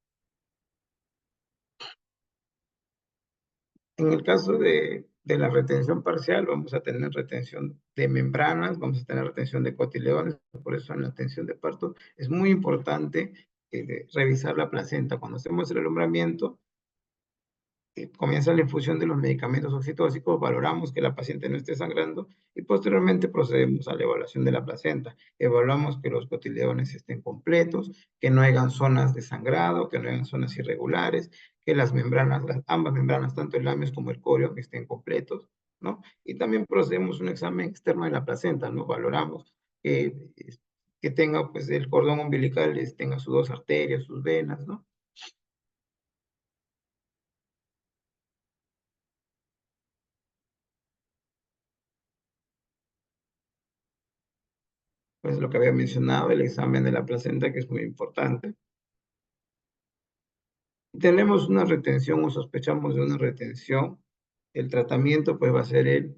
En el caso de la retención parcial, vamos a tener retención de membranas, vamos a tener retención de cotiledones, por eso en la atención de parto es muy importante revisar la placenta. Cuando hacemos el alumbramiento, comienza la infusión de los medicamentos oxitóxicos, valoramos que la paciente no esté sangrando y posteriormente procedemos a la evaluación de la placenta. Evaluamos que los cotiledones estén completos, que no hayan zonas de sangrado, que no hayan zonas irregulares, que las membranas, ambas membranas, tanto el lames como el corión, estén completos, ¿no? Y también procedemos a un examen externo de la placenta, ¿no? Valoramos que tenga, pues, el cordón umbilical, tenga sus dos arterias, sus venas, ¿no? Pues lo que había mencionado, el examen de la placenta, que es muy importante. Tenemos una retención o sospechamos de una retención, el tratamiento pues va a ser el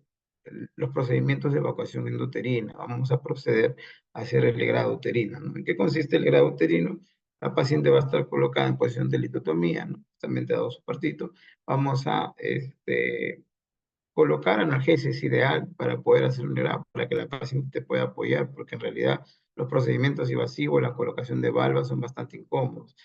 los procedimientos de evacuación endouterina. Vamos a proceder a hacer el legrado uterino, ¿no? ¿En qué consiste el legrado uterino? La paciente va a estar colocada en posición de litotomía, ¿no? Justamente dado su partito. Vamos a colocar analgesia ideal para poder hacer un legrado, para que la paciente pueda apoyar, porque en realidad los procedimientos invasivos, la colocación de valvas son bastante incómodos.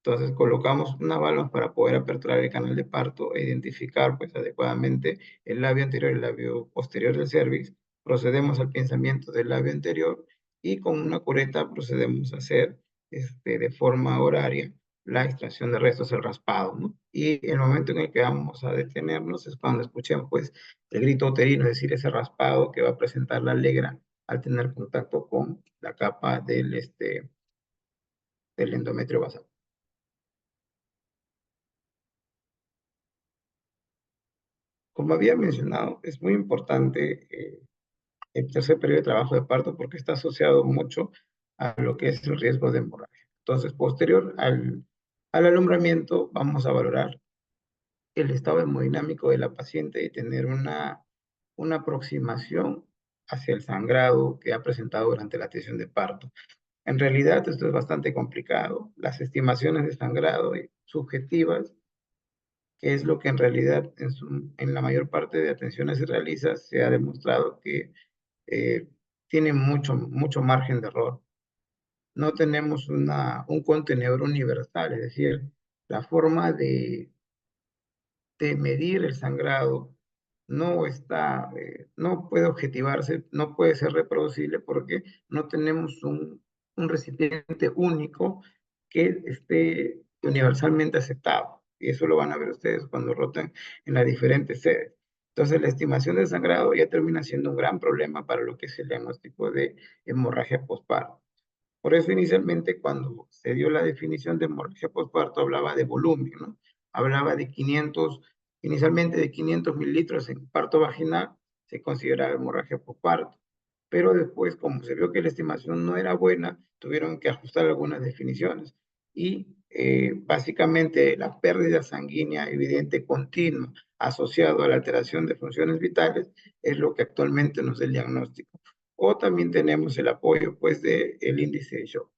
Entonces colocamos una valva para poder aperturar el canal de parto e identificar pues adecuadamente el labio anterior y el labio posterior del cervix. Procedemos al pinzamiento del labio anterior y con una cureta procedemos a hacer de forma horaria la extracción de restos, el raspado, ¿no? Y el momento en el que vamos a detenernos es cuando escuchemos pues el grito uterino, es decir, ese raspado que va a presentar la legra al tener contacto con la capa del endometrio basal. Como había mencionado, es muy importante el tercer periodo de trabajo de parto porque está asociado mucho a lo que es el riesgo de hemorragia. Entonces, posterior al alumbramiento, vamos a valorar el estado hemodinámico de la paciente y tener una aproximación hacia el sangrado que ha presentado durante la atención de parto. En realidad, esto es bastante complicado. Las estimaciones de sangrado subjetivas, que es lo que en realidad en la mayor parte de atenciones se realiza, se ha demostrado que tiene mucho margen de error. No tenemos un contenedor universal, es decir, la forma de medir el sangrado no puede objetivarse, no puede ser reproducible porque no tenemos un recipiente único que esté universalmente aceptado. Y eso lo van a ver ustedes cuando rotan en las diferentes sedes. Entonces, la estimación del sangrado ya termina siendo un gran problema para lo que es el diagnóstico de hemorragia postparto. Por eso inicialmente cuando se dio la definición de hemorragia postparto hablaba de volumen, ¿no? Hablaba de 500, inicialmente de 500 mililitros en parto vaginal, se consideraba hemorragia postparto. Pero después, como se vio que la estimación no era buena, tuvieron que ajustar algunas definiciones. Y básicamente la pérdida sanguínea evidente continua asociado a la alteración de funciones vitales es lo que actualmente nos da el diagnóstico. O también tenemos el apoyo pues del índice de shock.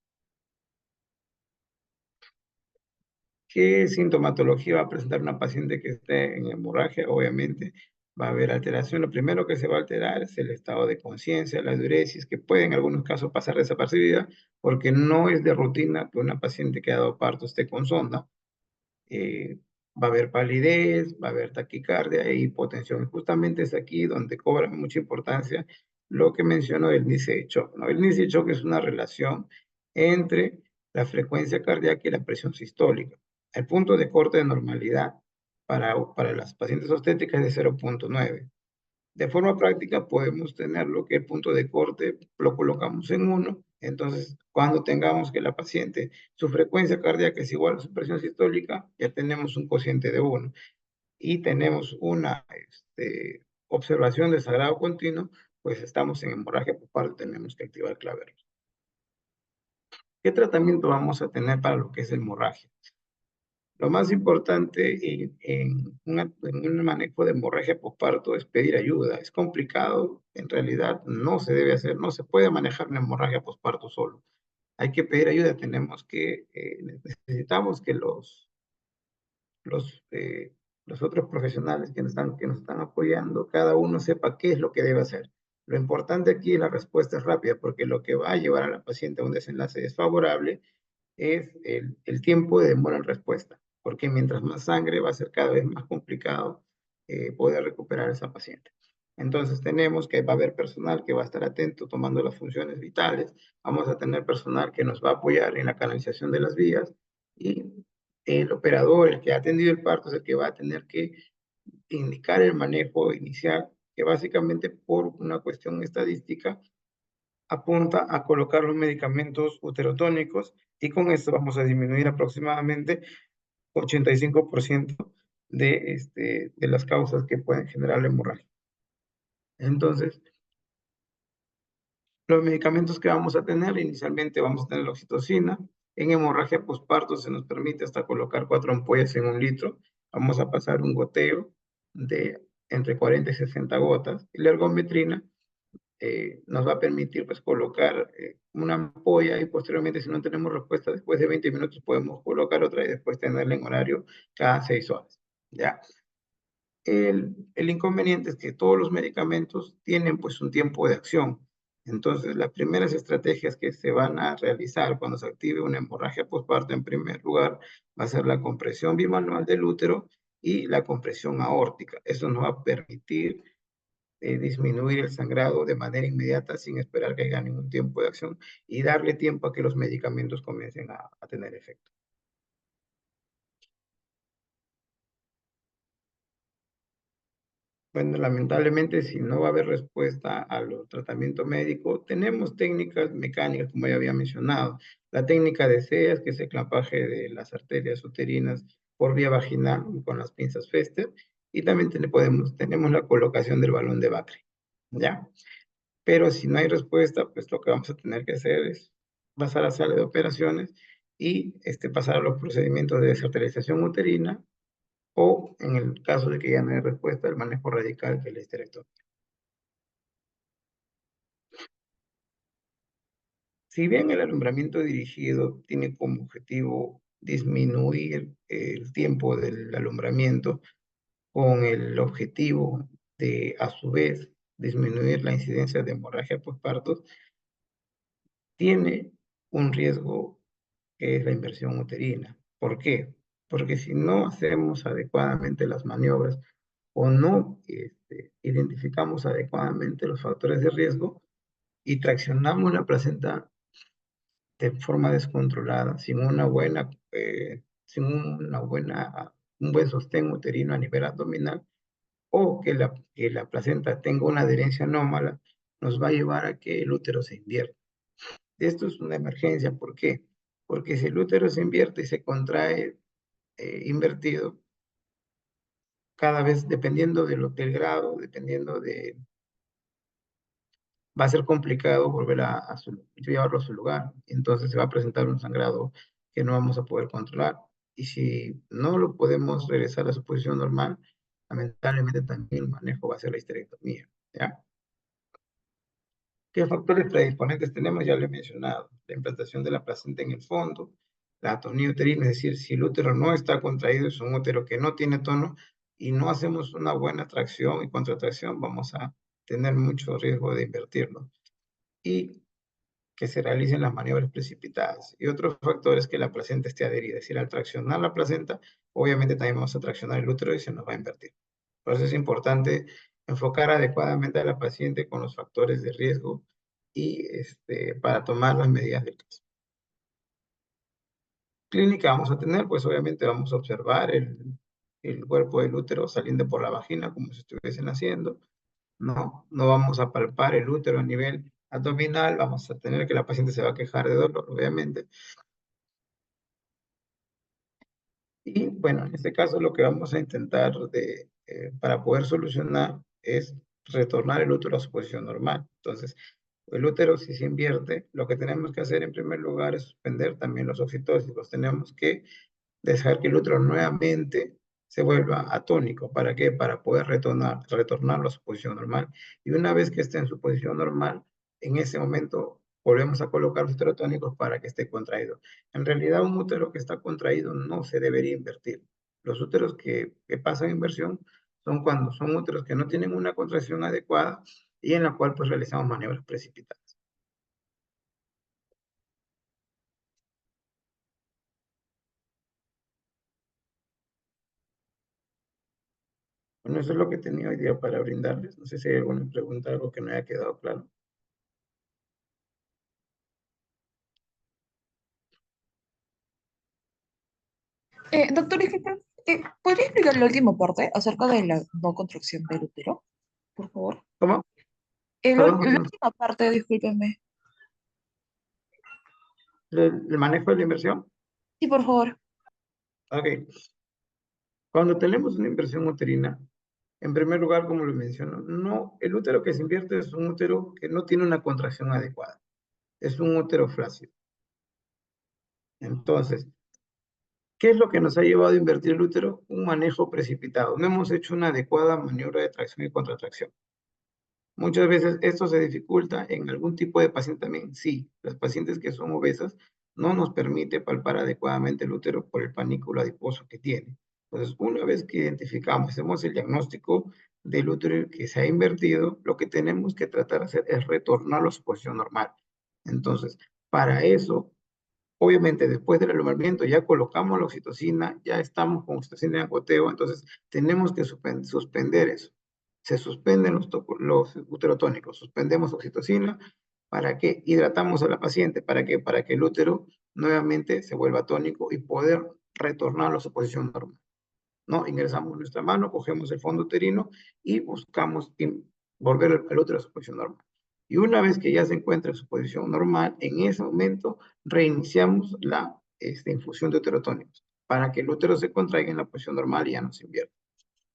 ¿Qué sintomatología va a presentar una paciente que esté en hemorragia? Obviamente va a haber alteración. Lo primero que se va a alterar es el estado de conciencia, la diuresis, que puede en algunos casos pasar desapercibida porque no es de rutina que una paciente que ha dado parto esté con sonda. Va a haber palidez, va a haber taquicardia e hipotensión. Justamente es aquí donde cobra mucha importancia lo que mencionó el índice de shock, ¿no? El índice de shock es una relación entre la frecuencia cardíaca y la presión sistólica. El punto de corte de normalidad para las pacientes obstétricas es de 0.9. De forma práctica podemos tener lo que el punto de corte lo colocamos en 1. Entonces, cuando tengamos que la paciente, su frecuencia cardíaca es igual a su presión sistólica, ya tenemos un cociente de 1. Y tenemos una observación de sangrado continuo, pues estamos en hemorragia postparto, tenemos que activar el clavel. ¿Qué tratamiento vamos a tener para lo que es hemorragia? Lo más importante en un manejo de hemorragia postparto es pedir ayuda. Es complicado, en realidad no se debe hacer, no se puede manejar una hemorragia postparto solo. Hay que pedir ayuda, necesitamos que los otros profesionales que nos están apoyando, cada uno sepa qué es lo que debe hacer. Lo importante aquí es la respuesta rápida, porque lo que va a llevar a la paciente a un desenlace desfavorable es el tiempo de demora en respuesta, porque mientras más sangre va a ser cada vez más complicado poder recuperar a esa paciente. Entonces tenemos que va a haber personal que va a estar atento tomando las funciones vitales, vamos a tener personal que nos va a apoyar en la canalización de las vías y el operador, el que ha atendido el parto, es el que va a tener que indicar el manejo inicial, que básicamente por una cuestión estadística apunta a colocar los medicamentos uterotónicos y con esto vamos a disminuir aproximadamente 85% de las causas que pueden generar la hemorragia. Entonces, los medicamentos que vamos a tener, inicialmente vamos a tener la oxitocina. En hemorragia postparto se nos permite hasta colocar 4 ampollas en 1 litro. Vamos a pasar un goteo de entre 40 y 60 gotas. Y la ergometrina nos va a permitir pues colocar una ampolla y posteriormente, si no tenemos respuesta después de 20 minutos, podemos colocar otra y después tenerla en horario cada 6 horas. ¿Ya? El inconveniente es que todos los medicamentos tienen pues un tiempo de acción. Entonces, las primeras estrategias que se van a realizar cuando se active una hemorragia postparto, en primer lugar, va a ser la compresión bimanual del útero y la compresión aórtica. Eso nos va a permitir disminuir el sangrado de manera inmediata sin esperar que haya ningún tiempo de acción y darle tiempo a que los medicamentos comiencen a tener efecto. Bueno, lamentablemente, si no va a haber respuesta al tratamiento médico, tenemos técnicas mecánicas, como ya había mencionado. La técnica de CEAS, que es el clampaje de las arterias uterinas por vía vaginal con las pinzas Fester, y también tenemos la colocación del balón de Bacre, ¿ya? Pero si no hay respuesta, pues lo que vamos a tener que hacer es pasar a sala de operaciones y pasar a los procedimientos de desarterialización uterina, o en el caso de que ya no haya respuesta, el manejo radical, que es la histerectomía. Si bien el alumbramiento dirigido tiene como objetivo disminuir el tiempo del alumbramiento con el objetivo de, a su vez, disminuir la incidencia de hemorragia postparto, tiene un riesgo que es la inversión uterina. ¿Por qué? Porque si no hacemos adecuadamente las maniobras o no identificamos adecuadamente los factores de riesgo y traccionamos la placenta de forma descontrolada, sin un buen sostén uterino a nivel abdominal, o que la placenta tenga una adherencia anómala, nos va a llevar a que el útero se invierta. Esto es una emergencia. ¿Por qué? Porque si el útero se invierte y se contrae invertido, cada vez, dependiendo del grado, va a ser complicado volver llevarlo a su lugar. Entonces se va a presentar un sangrado que no vamos a poder controlar. Y si no lo podemos regresar a su posición normal, lamentablemente también el manejo va a ser la histerectomía, ¿ya? ¿Qué factores predisponentes tenemos? Ya lo he mencionado. La implantación de la placenta en el fondo, la atonía uterina, es decir, si el útero no está contraído, es un útero que no tiene tono y no hacemos una buena tracción y contracción, vamos a tener mucho riesgo de invertirlo. Y que se realicen las maniobras precipitadas. Y otros factores, que la placenta esté adherida. Es decir, al traccionar la placenta, obviamente también vamos a traccionar el útero y se nos va a invertir. Por eso es importante enfocar adecuadamente a la paciente con los factores de riesgo y para tomar las medidas del caso. Clínica vamos a tener, pues obviamente vamos a observar el cuerpo del útero saliendo por la vagina como si estuviesen haciendo. No vamos a palpar el útero a nivel abdominal, vamos a tener que la paciente se va a quejar de dolor, obviamente. Y bueno, en este caso lo que vamos a intentar para poder solucionar es retornar el útero a su posición normal. Entonces, el útero, si se invierte, lo que tenemos que hacer en primer lugar es suspender también los oxitócitos. Tenemos que dejar que el útero nuevamente se vuelva atónico. ¿Para qué? Para poder retornarlo a su posición normal. Y una vez que esté en su posición normal, en ese momento volvemos a colocar los úteros tónicos para que esté contraído. En realidad, un útero que está contraído no se debería invertir. Los úteros que pasan inversión son cuando son úteros que no tienen una contracción adecuada y en la cual pues realizamos maniobras precipitadas. Bueno, eso es lo que tenía hoy día para brindarles. No sé si hay alguna pregunta, algo que no haya quedado claro.
Doctor, disculpe, ¿podría explicar la última parte acerca de la no contracción del útero, por favor?
¿Cómo?
La
Perdón,
última parte, discúlpeme.
¿el manejo de la inversión?
Sí, por favor.
Ok. Cuando tenemos una inversión uterina, en primer lugar, como lo menciono, el útero que se invierte es un útero que no tiene una contracción adecuada. Es un útero flácido. Entonces, ¿Qué es lo que nos ha llevado a invertir el útero? Un manejo precipitado. No hemos hecho una adecuada maniobra de tracción y contracción. Muchas veces esto se dificulta en algún tipo de paciente también. Sí, las pacientes que son obesas no nos permite palpar adecuadamente el útero por el panículo adiposo que tiene. Entonces, una vez que identificamos, hacemos el diagnóstico del útero que se ha invertido, lo que tenemos que tratar de hacer es retornarlo a su posición normal. Entonces, para eso, obviamente, después del alumbramiento ya colocamos la oxitocina, ya estamos con oxitocina en goteo, entonces tenemos que suspender eso. Se suspenden los uterotónicos, suspendemos oxitocina, ¿para qué? Hidratamos a la paciente, ¿para qué? Para que el útero nuevamente se vuelva tónico y poder retornarlo a su posición normal. ¿No? Ingresamos nuestra mano, cogemos el fondo uterino y buscamos volver el útero a su posición normal. Y una vez que ya se encuentra en su posición normal, en ese momento reiniciamos la infusión de uterotónicos para que el útero se contraiga en la posición normal y ya no se invierta.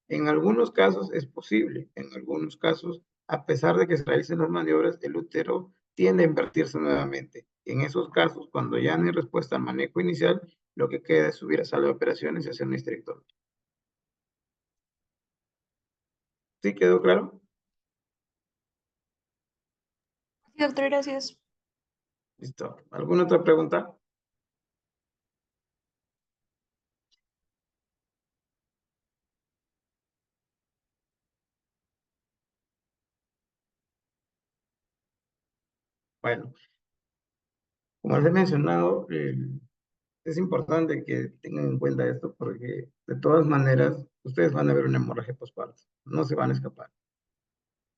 En algunos casos es posible, en algunos casos, a pesar de que se realicen las maniobras, el útero tiende a invertirse nuevamente. En esos casos, cuando ya no hay respuesta al manejo inicial, lo que queda es subir a sala de operaciones y hacer una histerectomía. ¿Sí quedó claro?
Sí, doctor, gracias.
Listo. ¿Alguna otra pregunta? Bueno, como les he mencionado, es importante que tengan en cuenta esto porque de todas maneras ustedes van a ver una hemorragia postparto. No se van a escapar.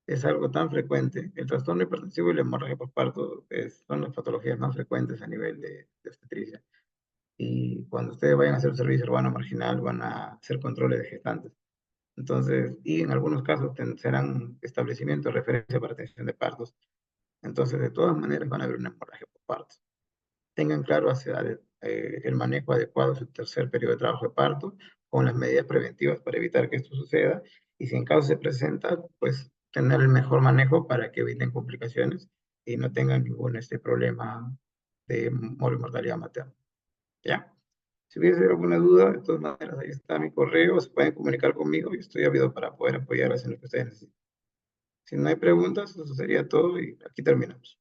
Es algo tan frecuente. El trastorno hipertensivo y la hemorragia postparto son las patologías más frecuentes a nivel de obstetricia. Y cuando ustedes vayan a hacer un servicio urbano marginal, van a hacer controles de gestantes. Entonces, y en algunos casos serán establecimientos de referencia para atención de partos. Entonces, de todas maneras, van a haber una hemorragia postparto. Tengan claro hacia el manejo adecuado de su tercer periodo de trabajo de parto, con las medidas preventivas para evitar que esto suceda. Y si en caso se presenta, pues tener el mejor manejo para que eviten complicaciones y no tengan ningún problema de mortalidad materna. ¿Ya? Si hubiese alguna duda, de todas maneras, ahí está mi correo, se pueden comunicar conmigo y estoy ávido para poder apoyarles en lo que ustedes necesiten. Si no hay preguntas, eso sería todo y aquí terminamos.